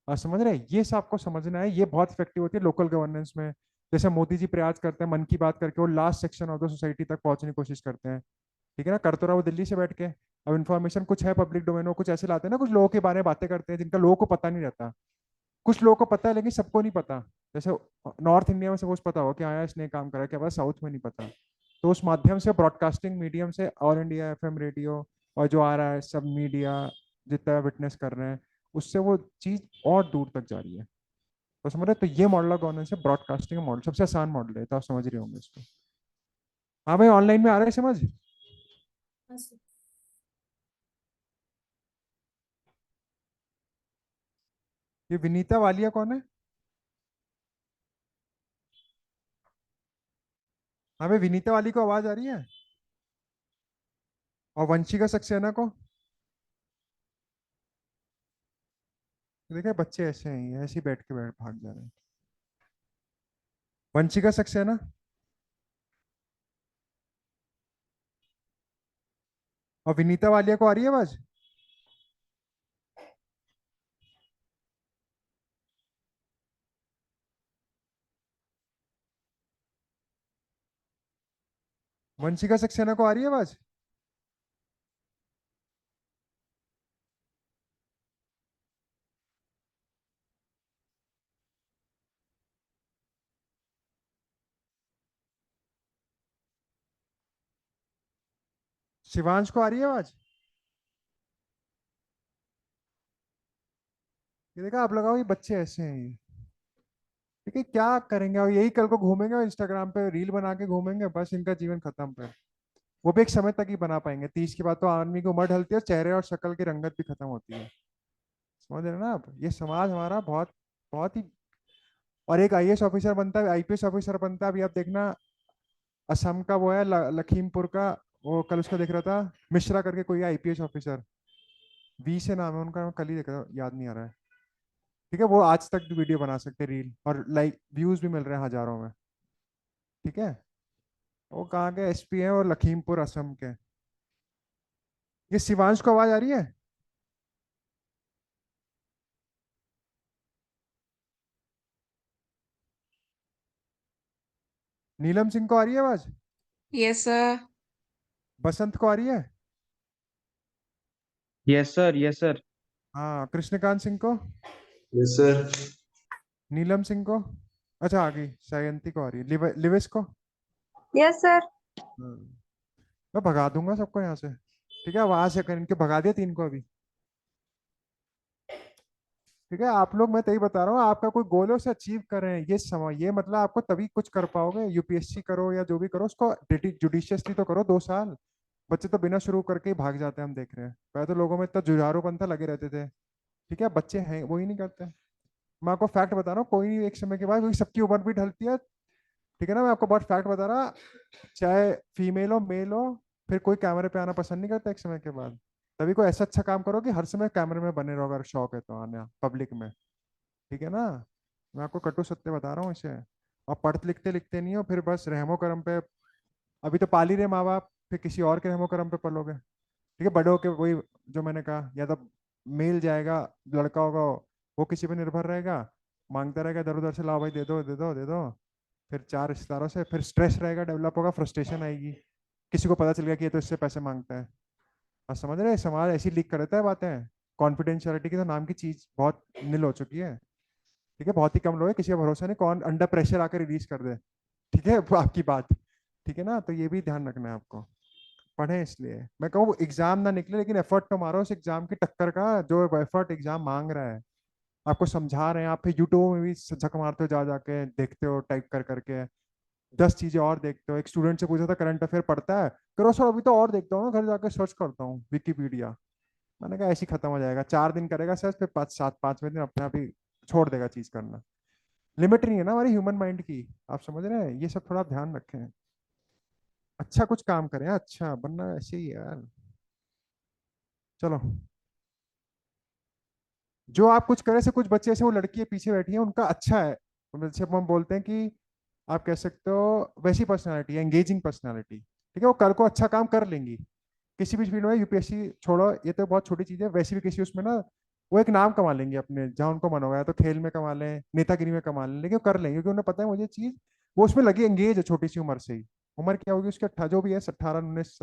आप समझ रहे हैं, ये सब आपको समझना है, ये बहुत इफेक्टिव होती है लोकल गवर्नेंस में। जैसे मोदी जी प्रयास करते हैं मन की बात करके, वो last section of the society तक पहुंचने की कोशिश करते हैं। ठीक है ना, कर तो रहा वो दिल्ली से बैठ के, अब इन्फॉर्मेशन कुछ है पब्लिक डोमेन में, कुछ ऐसे लाते हैं ना, कुछ लोगों के बारे में बातें करते हैं जिनका लोगों को पता नहीं रहता। कुछ लोगों को पता है लेकिन सबको नहीं पता। जैसे नॉर्थ इंडिया में सपोज पता हो कि हाँ इसने काम करा, क्या पता साउथ में नहीं पता। तो उस माध्यम से, ब्रॉडकास्टिंग मीडियम से, ऑल इंडिया एफएम रेडियो और जो आ रहा है सब मीडिया जितना विटनेस कर रहे हैं, उससे वो चीज और दूर तक जा रही है। तो समझ रहे, तो ये मॉडल ऑफ गवर्नेंस है, ब्रॉडकास्टिंग मॉडल सबसे आसान मॉडल है, तो आप समझ रहे होंगे इसको। हाँ भाई, ऑनलाइन में आ रहा है समझ। हाँ सर। ये विनीता वालिया कौन है? हाँ भाई, विनीता वाली को आवाज आ रही है? और वंशिका सक्सेना को? देखिए बच्चे ऐसे हैं, ऐसे ही बैठ के भाग जा रहे हैं। वंशिका सक्सेना और विनीता वालिया को आ रही है आवाज? वंशिका सक्सेना को आ रही है आवाज? शिवांश को आ रही है आवाज? ये देखा, आप लगाओ, ये बच्चे ऐसे हैं ये। ठीक है, क्या करेंगे, और यही कल को घूमेंगे और इंस्टाग्राम पे रील बना के घूमेंगे, बस इनका जीवन खत्म पे। वो भी एक समय तक ही बना पाएंगे, 30 के बाद तो आदमी की उम्र ढलती है और चेहरे और शक्ल की रंगत भी खत्म होती है। समझ रहे हैं ना आप, ये समाज हमारा बहुत बहुत ही। और एक आईएएस ऑफिसर बनता है, आईपीएस ऑफिसर बनता है, अभी आप देखना। असम का वो है, लखीमपुर का। वो कल उसका देख रहा था, मिश्रा करके कोई आईपीएस ऑफिसर। वी से नाम है उनका, मैं कल ही देख रहा था, याद नहीं आ रहा है। ठीक है, वो आज तक वीडियो बना सकते हैं रील, और लाइक व्यूज भी मिल रहे हैं हजारों में। ठीक है। वो कहाँ के एसपी हैं, और लखीमपुर असम के। ये शिवांश को आवाज आ रही है? नीलम सिंह को आ रही है आवाज? Yes sir. बसंत को आ रही है? Yes sir, yes sir. हाँ, कृष्णकांत सिंह को? Yes sir. नीलम सिंह को? अच्छा आ गई, सायंती को आ रही है, लिविस को? Yes sir. हाँ। मैं भगा दूंगा सबको यहाँ से। ठीक है, वहां से कर इनके भगा दिया 3 को अभी। ठीक है, आप लोग, मैं तभी बता रहा हूँ, आपका कोई गोल है उसे अचीव करें, ये समय, ये मतलब आपको तभी कुछ कर पाओगे। यूपीएससी करो या जो भी करो, उसको जुडिशियसली तो करो 2 साल। बच्चे तो बिना शुरू करके ही भाग जाते हैं, हम देख रहे हैं। पहले तो लोगों में इतना जुझारूपन था, लगे रहते थे। ठीक है, बच्चे हैं वो ही नहीं करते। मैं आपको फैक्ट बता रहा हूँ, कोई एक समय के बाद, क्योंकि सबकी उम्र भी ढलती है। ठीक है ना, मैं आपको बहुत फैक्ट बता रहा। चाहे फीमेल हो मेल हो, फिर कोई कैमरे पे आना पसंद नहीं करता एक समय के बाद। तभी कोई ऐसा अच्छा काम करो कि हर समय कैमरे में बने रहो, अगर शौक है तो आना पब्लिक में। ठीक है ना। मैं आपको कटु सत्य बता रहा हूँ इसे। और पढ़ते लिखते लिखते नहीं हो, फिर बस रहमो करम पे। अभी तो पाल ही रहे माँ बाप, फिर किसी और के रहमो करम पे पलोगे। ठीक है, बड़े होके वही, जो मैंने कहा, या तो मेल जाएगा, लड़का होगा, वो किसी पे निर्भर रहेगा, मांगता रहेगा इधर उधर से, लाओ भाई दे दो दे दो दे दो। फिर 4 रिश्तेदारों से, फिर स्ट्रेस रहेगा, डेवलप होगा, फ्रस्ट्रेशन आएगी। किसी को पता चल गया कि ये तो इससे पैसे मांगता है। आप समझ रहे हैं, समाज ऐसी लीक कर देता है बातें। कॉन्फिडेंशियलिटी की तो नाम की चीज बहुत निल हो चुकी है। ठीक है, बहुत ही कम लोग हैं, किसी का भरोसा नहीं, कौन अंडर प्रेशर आकर रिलीज कर दे। ठीक है, वो आपकी बात। ठीक है ना, तो ये भी ध्यान रखना है आपको। पढ़े इसलिए मैं कहूँ, एग्जाम ना निकले लेकिन एफर्ट तो मारो उस एग्जाम की टक्कर का, जो एफर्ट एग्जाम मांग रहा है। आपको समझा रहे हैं, आप फिर यूट्यूब में भी झक मारते हो, जा जाके देखते हो टाइप कर करके। 10 चीजें और देखते हो। एक स्टूडेंट से पूछा था, करंट अफेयर पढ़ता है? करो सर, अभी तो और देखता हूँ ना, घर जाकर सर्च करता हूँ विकीपीडिया। मैंने कहा ऐसे ही खत्म हो जाएगा, 4 दिन करेगा सर्च, फिर 5-7 5वें दिन अपने आप ही छोड़ देगा चीज करना। लिमिट नहीं है ना हमारी ह्यूमन माइंड की। आप समझ रहे हैं, ये सब थोड़ा ध्यान रखें। अच्छा कुछ काम करें, अच्छा, वरना ऐसे ही है यार। चलो, जो आप कुछ करें से, कुछ बच्चे ऐसे, वो लड़की है पीछे बैठी है, उनका अच्छा है। जैसे हम बोलते हैं कि, आप कह सकते हो वैसी पर्सनालिटी है, एंगेजिंग पर्सनालिटी। ठीक है, वो कल को अच्छा काम कर लेंगी। किसी भी फील्ड में, यूपीएससी छोड़ो, ये तो बहुत छोटी चीज है, वैसे भी किसी उसमें ना, वो एक नाम कमा लेंगे अपने, जहाँ उनको मन होगा, या तो खेल में कमा लें, नेतागिरी में कमा लें, लेकिन वो कर लेंगे क्योंकि उन्हें पता है मुझे चीज, वो उसमें लगी, एंगेज है छोटी सी उम्र से ही। उम्र क्या होगी उसकी, जो भी है, 18 19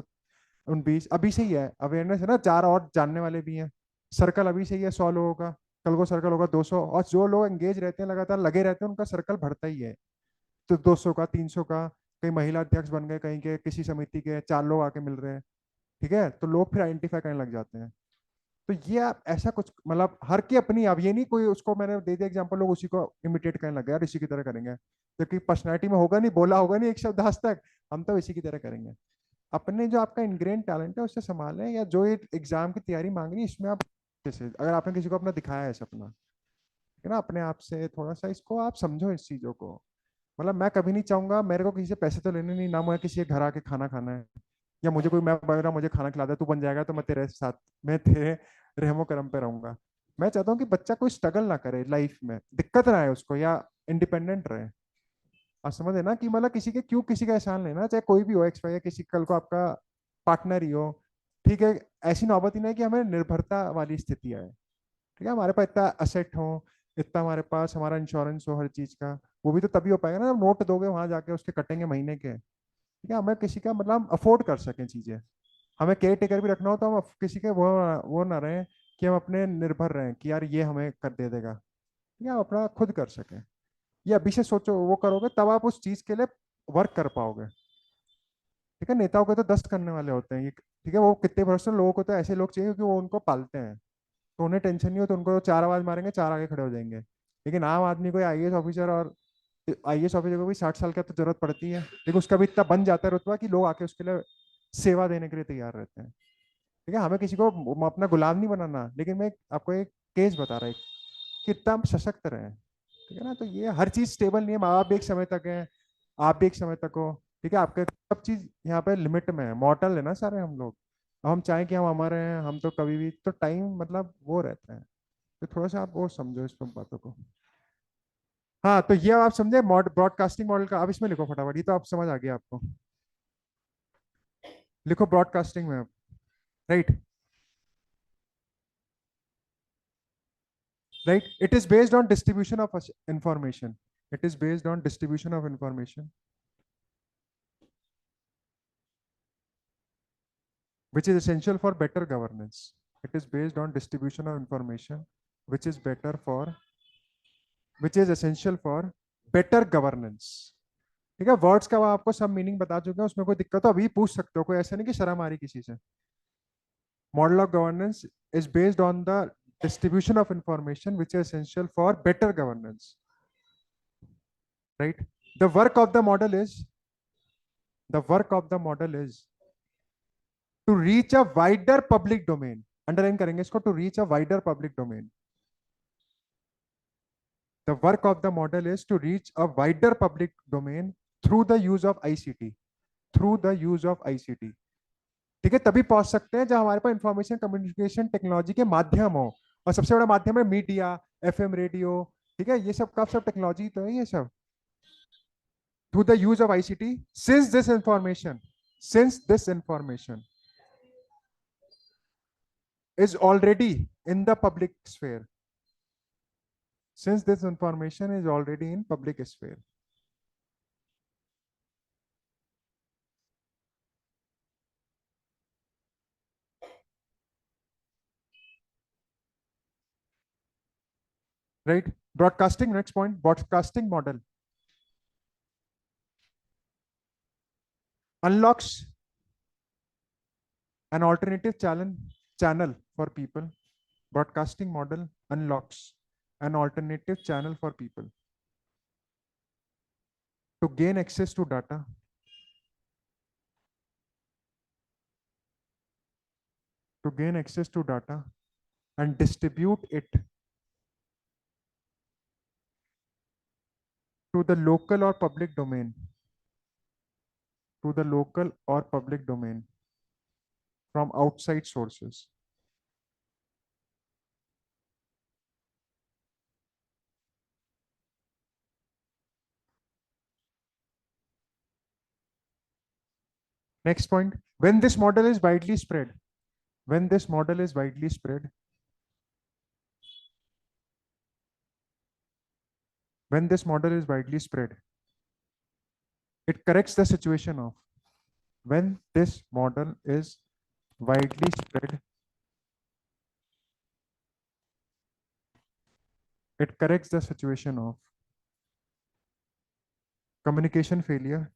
19 अभी से ही है, अवेयरनेस है ना, 4 और जानने वाले भी हैं। सर्कल अभी से ही है 100 लोगों का, कल को सर्कल होगा 200, और जो लोग एंगेज रहते हैं लगातार लगे रहते हैं उनका सर्कल बढ़ता ही है। तो 200 का, 300 का, कई महिला अध्यक्ष बन गए, कहीं के किसी समिति के 4 लोग आके मिल रहे हैं, ठीक है, तो लोग फिर आइडेंटिफाई करने लग जाते हैं। तो ये आप ऐसा कुछ मतलब हर की अपनी, अब ये नहीं कोई उसको मैंने दे दिया एग्जांपल, लोग उसी को इमिटेट करने लगे यार इसी की तरह करेंगे, क्योंकि पर्सनैलिटी में होगा नहीं, बोला होगा नहीं एक शब्द आज तक, हम तो इसी की तरह करेंगे। अपने जो आपका इनग्रेन टैलेंट है उससे संभालें, या जो ये एग्जाम की तैयारी मांग रही है इसमें आप जैसे अगर आपने किसी को अपना दिखाया है सपना, है ना, अपने आप से थोड़ा सा इसको आप समझो इस चीजों को। मतलब मैं कभी नहीं चाहूंगा, मेरे को किसी से पैसे तो लेने नहीं, ना मुझे किसी के घर आके खाना खाना है, या मुझे कोई, मैं बन रहा मुझे खाना खिला दे तू बन जाएगा तो मैं तेरे साथ, मैं तेरे रहमो करम पे रहूंगा। मैं चाहता हूँ कि बच्चा कोई स्ट्रगल ना करे लाइफ में, दिक्कत ना आए उसको, या इंडिपेंडेंट रहे। आप समझे ना कि मतलब किसी के क्यों किसी का एहसान लेना, चाहे कोई भी हो, एक्स वाई, या किसी कल को आपका पार्टनर ही हो, ठीक है, ऐसी नौबत ही नहीं कि हमें निर्भरता वाली स्थिति आए। ठीक है, हमारे पास इतना असेट हो, इतना हमारे पास हमारा इंश्योरेंस हो हर चीज का, वो भी तो तभी हो पाएगा ना जब नोट दोगे वहां जाके उसके कटेंगे महीने के। ठीक है, हमें किसी का मतलब अफोर्ड कर सकें चीजें, हमें केयर टेकर भी रखना हो तो हम किसी के वो ना रहे कि हम अपने निर्भर रहें कि यार ये हमें कर दे देगा। ठीक है, हम अपना खुद कर सकें, ये अभी से सोचो, वो करोगे तब आप उस चीज के लिए वर्क कर पाओगे। ठीक है, नेताओं के तो 10 करने वाले होते हैं ये, ठीक है, वो कितने परसेंट लोगों को तो ऐसे लोग चाहिए क्योंकि वो उनको पालते हैं, तो उन्हें टेंशन नहीं हो, तो उनको 4 आवाज मारेंगे 4 आगे खड़े हो जाएंगे। लेकिन आम आदमी को आईएएस ऑफिसर, और आईएएस ऑफिसर को भी 60 साल का तो जरूरत पड़ती है, लेकिन उसका भी इतना बन जाता है रुतबा कि लोग आके उसके लिए सेवा देने के लिए तैयार रहते हैं। ठीक है, हमें किसी को अपना गुलाम नहीं बनाना, लेकिन मैं आपको एक केस बता रहा हूँ कि इतना हम सशक्त रहे। ठीक है ना, तो ये हर चीज स्टेबल नहीं है, माँ बाप भी एक समय तक है, आप भी एक समय तक हो। ठीक है, आपके सब चीज यहाँ पे लिमिट में है, मॉर्टल है ना सारे हम लोग। अब हम चाहें कि हम हमारे हैं, हम तो कभी भी तो टाइम मतलब वो रहता है, तो थोड़ा सा आप वो समझो इस सब बातों को। हाँ, तो ये आप समझे ब्रॉडकास्टिंग मॉडल का, अब इसमें लिखो फटाफट, ये तो आप समझ आ गया आपको। लिखो ब्रॉडकास्टिंग में, right, right, it is based on distribution of information, it is based on distribution of information which is essential for better governance. It is based on distribution of information which is better for, which is essential for better governance. ठीक है, words का आपको सब meaning बता चुके हैं, उसमें कोई दिक्कत हो अभी पूछ सकते हो, कोई ऐसा नहीं कि शर्म आ रही किसी से। Model of governance is based on the distribution of information which is essential for better governance, right? The work of the model is, the work of the model is to reach a wider public domain, underline करेंगे इसको, to reach a wider public domain. The work of the model is to reach a wider public domain through the use of ICT, through the use of ICT. ठीक है, तभी पहुंच सकते हैं जब हमारे पास इंफॉर्मेशन कम्युनिकेशन टेक्नोलॉजी के माध्यम हो, और सबसे बड़ा माध्यम है मीडिया, एफएम रेडियो। ठीक है, ये सब का सब टेक्नोलॉजी तो है ये सब। Through the use of ICT, since this information, since this information is already in the public sphere, since this information is already in public sphere. Right, broadcasting, next point, broadcasting model unlocks an alternative channel for people. Broadcasting model unlocks an alternative channel for people to gain access to data, to gain access to data and distribute it to the local or public domain, to the local or public domain from outside sources. Next point, when this model is widely spread, when this model is widely spread, when this model is widely spread, it corrects the situation of, when this model is widely spread. It corrects the situation of communication failure.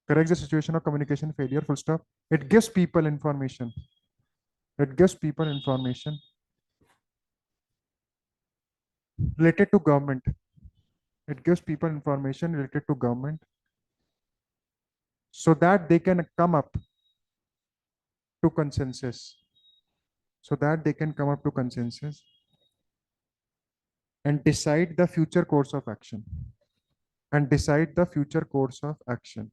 Corrects the situation of communication failure. Full stop. It gives people information. It gives people information related to government. It gives people information related to government so that they can come up to consensus. So that they can come up to consensus and decide the future course of action. And decide the future course of action.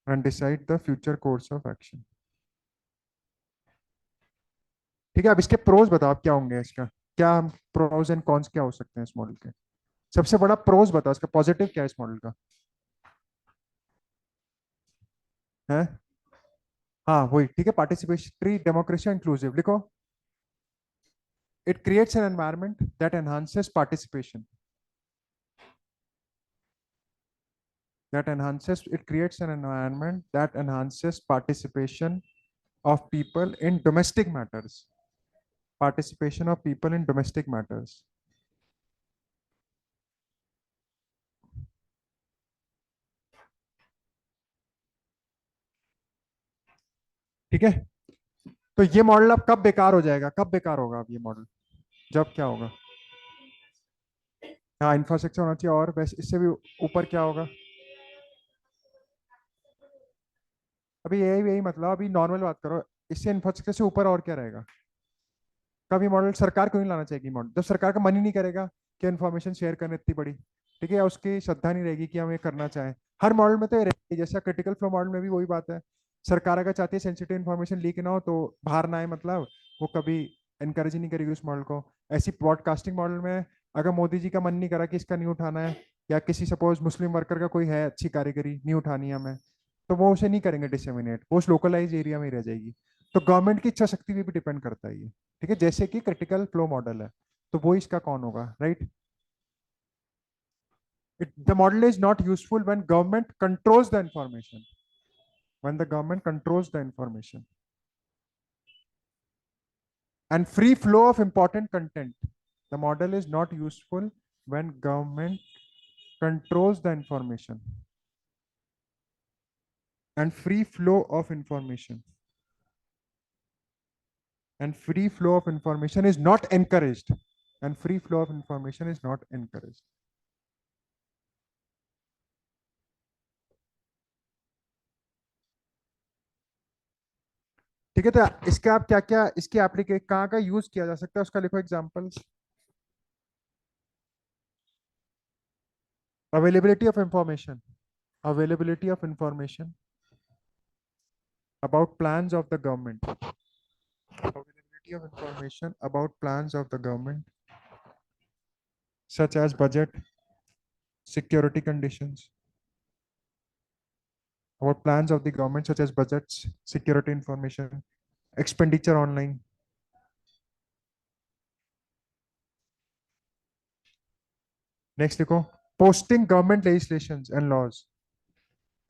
And decide the future course of action. ठीक है, अब इसके pros बताओ आप क्या होंगे इसका, क्या प्रोज एंड कॉन्स क्या हो सकते हैं इस मॉडल के। सबसे बड़ा प्रोज बताओ, इसका पॉजिटिव क्या है इस मॉडल का है। हाँ वही ठीक है, पार्टिसिपेटरी डेमोक्रेसी इंक्लूसिव लिखो। It creates an environment that enhances participation, it creates an environment that enhances participation of people in domestic matters. Participation of people in domestic matters. ठीक है, तो ये मॉडल अब कब बेकार हो जाएगा, कब बेकार होगा अब ये मॉडल, जब क्या होगा। हाँ इंफ्रास्ट्रक्चर होना चाहिए, और वैसे इससे भी ऊपर क्या होगा। अभी यही यही मतलब, अभी नॉर्मल बात करो, इससे इंफ्रास्ट्रक्चर से ऊपर और क्या रहेगा। कभी मॉडल सरकार को नहीं लाना चाहिए मॉडल, जब सरकार का मन ही नहीं करेगा कि इन्फॉर्मेशन शेयर करने इतनी बड़ी, ठीक है, या उसकी श्रद्धा नहीं रहेगी कि हम ये करना चाहें। हर मॉडल में तो ये रहेगी, जैसा क्रिटिकल फ्लो मॉडल में भी वही बात है। सरकार अगर चाहती है सेंसिटिव इन्फॉर्मेशन लीक ना हो तो बाहर ना आए, मतलब वो कभी इनकरेज ही नहीं करेगी उस मॉडल को। ऐसी ब्रॉडकास्टिंग मॉडल में अगर मोदी जी का मन नहीं करा कि इसका नहीं उठाना है, या किसी सपोज मुस्लिम वर्कर का कोई है अच्छी कारीगरी नहीं उठानी है हमें, तो वो उसे नहीं करेंगे डिसेमिनेट, वो उस लोकलाइज एरिया में ही रह जाएगी। तो गवर्नमेंट की इच्छा शक्ति भी डिपेंड करता है ये, ठीक है, जैसे कि क्रिटिकल फ्लो मॉडल है, तो वो इसका कौन होगा, right. The model is not useful when government controls the information, when the government controls the information and free flow of important content. The model is not useful when government controls the information and free flow of information, and free flow of information is not encouraged, and free flow of information is not encouraged. ठीक है, तो इसका आप क्या क्या इसकी application कहाँ का यूज किया जा सकता है उसका लिखो examples. availability of information availability of information about plans of the government, availability of information about plans of the government such as budget, security conditions, about plans of the government such as budgets, security information, expenditure online. Next देखो, posting government legislations and laws,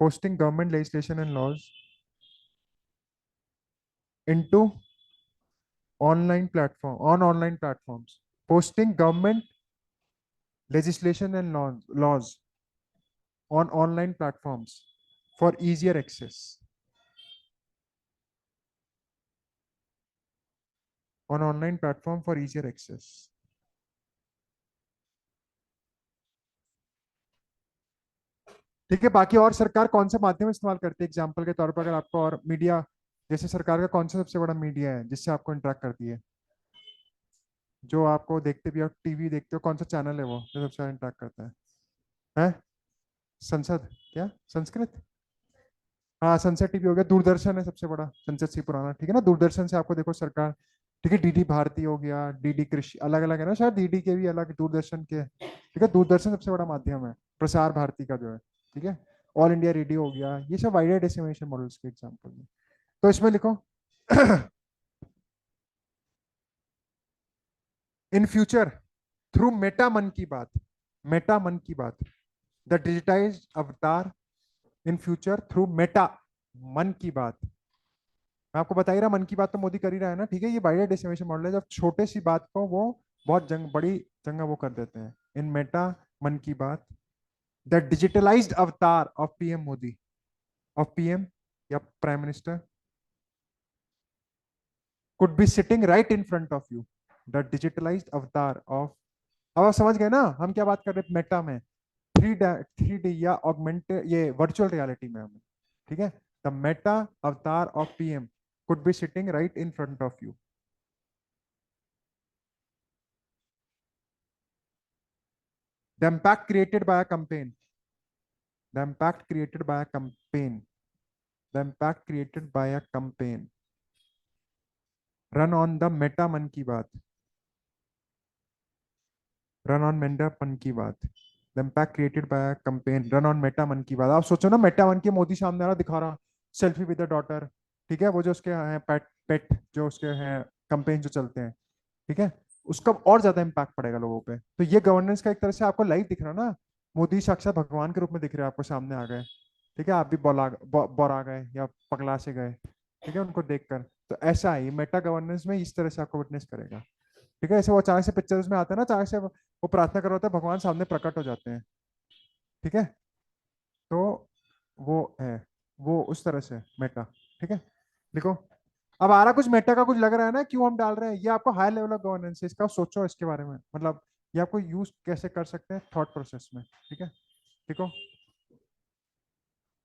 posting government legislation and laws into online platforms, posting government legislation and laws on online platforms for easier access, on online platform for easier access. ठीक है, बाकी और सरकार कौन सा माध्यम इस्तेमाल करती है एग्जाम्पल के तौर पर, अगर आपको, और मीडिया, जैसे सरकार का कौन सा सबसे बड़ा मीडिया है जिससे आपको इंटरेक्ट करती है, जो आपको देखते भी हो, टीवी देखते हो, कौन सा चैनल है वो जो सबसे ज्यादा इंटरेक्ट करता है। संसद, क्या संस्कृत, हाँ संसद टीवी हो गया, दूरदर्शन है सबसे बड़ा, संसद से पुराना, ठीक है ना, दूरदर्शन से आपको देखो सरकार, ठीक है, डीडी भारती हो गया, डीडी कृषि, अलग अलग है ना, शायद डीडी के भी अलग, दूरदर्शन के, ठीक है, दूरदर्शन सबसे बड़ा माध्यम है, प्रसार भारती का जो है, ठीक है, ऑल इंडिया रेडियो हो गया, ये सब वाइडर डिसेमिनेशन मॉडल्स के एग्जांपल में। तो इसमें लिखो in future through Meta Mann ki बात, Meta Mann ki Baat, the digitise अवतार in future through Meta Mann ki बात। मैं आपको बता ही रहा, मन की बात तो मोदी कर ही रहा है ना, ठीक है। ये वाइडर डिस्ट्रीब्यूशन मॉडल है, जब छोटे सी बात को वो बहुत बड़ी जंग वो कर देते हैं। इन Meta Mann ki Baat, the digitalized avatar of PM Modi, of PM या prime minister could be sitting right in front of you, the digitalized avatar of। अब आप समझ गए ना हम क्या बात कर रहे हैं मेटा में, थ्री डी या ऑगमेंटेड, ये वर्चुअल रियलिटी में हमें, ठीक है। द मेटा अवतार of PM could be sitting right in front of you. The impact created by a campaign, the impact created by a campaign, the impact created by a campaign run on the meta मन की बात, run on Meta Mann ki Baat, the impact created by campaign run on Meta Mann ki बात। आप सोचो ना, Meta Mann की मोदी सामने आ रहा दिखा रहा सेल्फी विद द डॉटर, ठीक है, वो जो उसके हैं पेट पेट जो उसके हैं कैंपेन जो चलते हैं, ठीक है, उसका और ज्यादा इम्पैक्ट पड़ेगा लोगों पे। तो ये गवर्नेंस का एक तरह से आपको लाइव दिख रहा ना, मोदी साक्षात भगवान के रूप में दिख रहे हैं आपको, सामने आ गए, ठीक है। आप भी बौरा गए या पगला से गए, ठीक है, उनको देखकर। तो ऐसा है मेटा गवर्नेंस में, इस तरह से आपको विटनेस करेगा, ठीक है। ऐसे वो अचानक से पिक्चर्स में आते हैं ना, अचानक से वो प्रार्थना कर रहे होते हैं, भगवान सामने प्रकट हो जाते हैं, ठीक है। तो वो है, वो उस तरह से मेटा, ठीक है। देखो अब आ रहा कुछ मेटा का, कुछ लग रहा है ना क्यों हम डाल रहे हैं, ये आपको हाई लेवल ऑफ गवर्नेंस है, इसका सोचो इसके बारे में, मतलब ये आपको यूज कैसे कर सकते हैं थॉट प्रोसेस में, ठीक है। देखो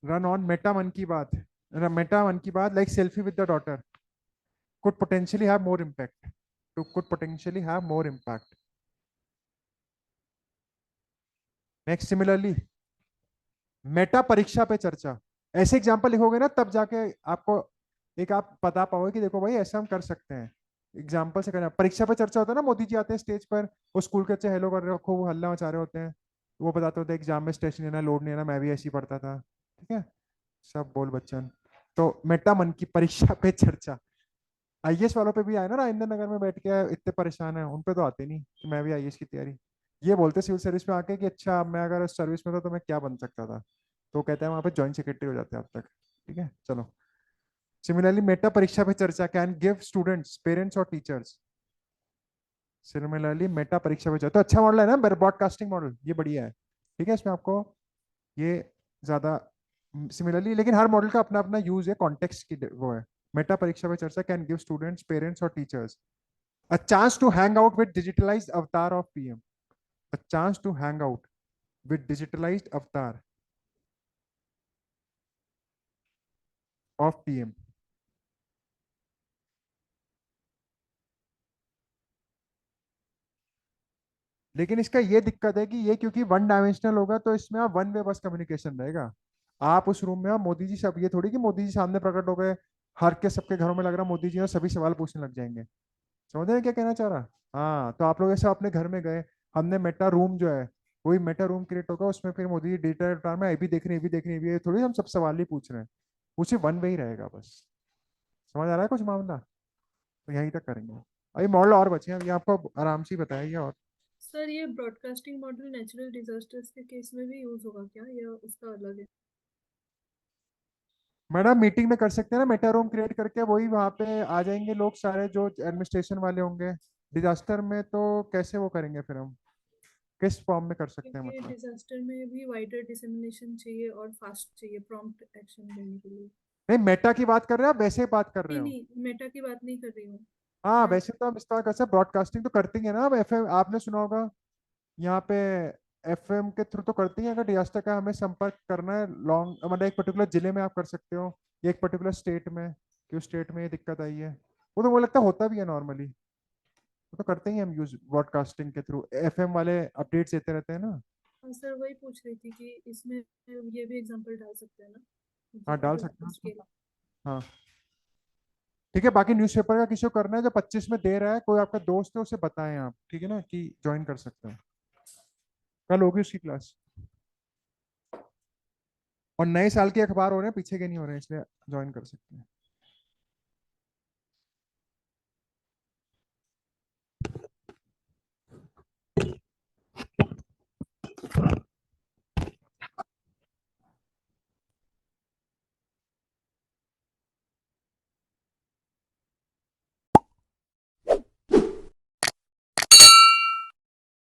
run on Meta Mann ki बात, मेटा मन की बात like selfie with the daughter could potentially have more impact, to could potentially have more impact। Next similarly Meta परीक्षा पे चर्चा, ऐसे एग्जाम्पल लिखोगे ना तब जाके आपको एक आप बता पाओगे कि देखो भाई ऐसा हम कर सकते हैं, एग्जाम्पल से करना। परीक्षा पे चर्चा होता है ना, मोदी जी आते हैं स्टेज पर, वो स्कूल के बच्चे हेलो कर रहे हो, खूब हल्ला मचा रहे होते हैं, वो बताते होते हैं एग्जाम में स्टेशन लेना लोड नहीं लेना, मैं भी ऐसे ही पढ़ता था, ठीक है, सब बोल बच्चन। तो मेटा मन की परीक्षा पे चर्चा, आईएएस वालों पे भी आए ना, राजेंद्र नगर में बैठ के इतने परेशान है, उन पे तो आते नहीं कि मैं भी आईएएस की तैयारी, ये बोलते सिविल सर्विस में आके कि अच्छा मैं अगर सर्विस में था तो मैं क्या बन सकता था, तो कहते हैं वहां पे ज्वाइंट सेक्रेटरी हो जाते हैं अब तक, ठीक है। चलो सिमिलरली मेटा परीक्षा पे चर्चा कैन गिव स्टूडेंट्स पेरेंट्स और टीचर्स, सिमिलरली मेटा परीक्षा पे चर्चा तो अच्छा मॉडल है ना, ब्रॉडकास्टिंग मॉडल, ये बढ़िया है, ठीक है। इसमें आपको ये ज्यादा सिमिलरली, लेकिन हर मॉडल का अपना अपना यूज है, कॉन्टेक्स्ट की वो है। मेटा परीक्षा पे चर्चा कैन गिव स्टूडेंट्स पेरेंट्स और teachers a chance to hang out with digitalized avatar of PM, a chance to hang out with digitalized avatar of PM। लेकिन इसका ये दिक्कत है कि ये क्योंकि वन डायमेंशनल होगा तो इसमें आप वन वे बस कम्युनिकेशन रहेगा, आप उस रूम में आप मोदी जी सब, ये थोड़ी कि मोदी जी सामने प्रकट हो गए, हर के सबके घरों में लग रहा मोदी जी और सभी सवाल पूछने लग जाएंगे, समझ रहे हैं क्या कहना चाह रहा। हाँ तो आप लोग ऐसे अपने घर में गए, हमने मेटा रूम जो है वही मेटा रूम क्रिएट होगा, उसमें फिर मोदी जी डिजिटल अवतार में ये भी देख रहे हैं, ये भी देख रहे हैं, ये थोड़ी हम सब सवाल ही पूछ रहे हैं, उसी वन वे ही रहेगा बस। समझ आ रहा है कुछ मामला, तो यहीं तक करेंगे। अभी मॉडल और बचे हैं, अभी आपको आराम से ही बताएंगे। और सर ये ब्रॉडकास्टिंग मॉडल नेचुरल डिजास्टर्स के केस में भी यूज होगा क्या, या उसका अलग है? मैडम मीटिंग में कर सकते हैं ना, मेटा रूम क्रिएट करके वही वहां पे आ जाएंगे लोग सारे जो एडमिनिस्ट्रेशन वाले होंगे। डिजास्टर में तो कैसे वो करेंगे फिर हम, किस फॉर्म में कर सकते हैं क्योंकि मतलब। डिजास्टर में भी वाइडर डिसेमिनेशन चाहिए और फास्ट चाहिए प्रॉम्प्ट एक्शन लेने के लिए। नहीं मेटा की बात कर रहे हो आप, वैसे बात कर रहे नहीं हो। नहीं, मेटा की बात नहीं कर रही हूँ हाँ मैं। वैसे तो हम इस्तेमाल कर सकते, ब्रॉडकास्टिंग तो करती है ना, अब एफएम आपने सुना होगा यहाँ पे, एफएम के थ्रू तो करती है, अगर डिजास्टर का हमें संपर्क करना है लॉन्ग, मतलब एक पर्टिकुलर जिले में आप कर सकते हो, या एक पर्टिकुलर स्टेट में कि उस स्टेट में ये दिक्कत आई है, वो तो मुझे लगता है होता भी है नॉर्मली, वो तो करते ही हम यूज ब्रॉडकास्टिंग के थ्रू, एफएम वाले अपडेट्स देते रहते हैं ना। हाँ सर, वही पूछ रही थी कि इसमें ये भी एग्जांपल डाल सकते हैं ना, हाँ डाल जो सकते हैं उसमें। स्केल। हाँ ठीक है, बाकी न्यूज़पेपर का किसी को करना है जो 25 में दे रहा है, कोई आपका दोस्त है उसे बताएं आप, ठीक है ना, कि ज्वाइन कर सकते हैं, कल होगी उसकी क्लास। और नए साल के अखबार हो रहे हैं, पीछे के नहीं हो रहे हैं, इसलिए ज्वाइन कर सकते हैं।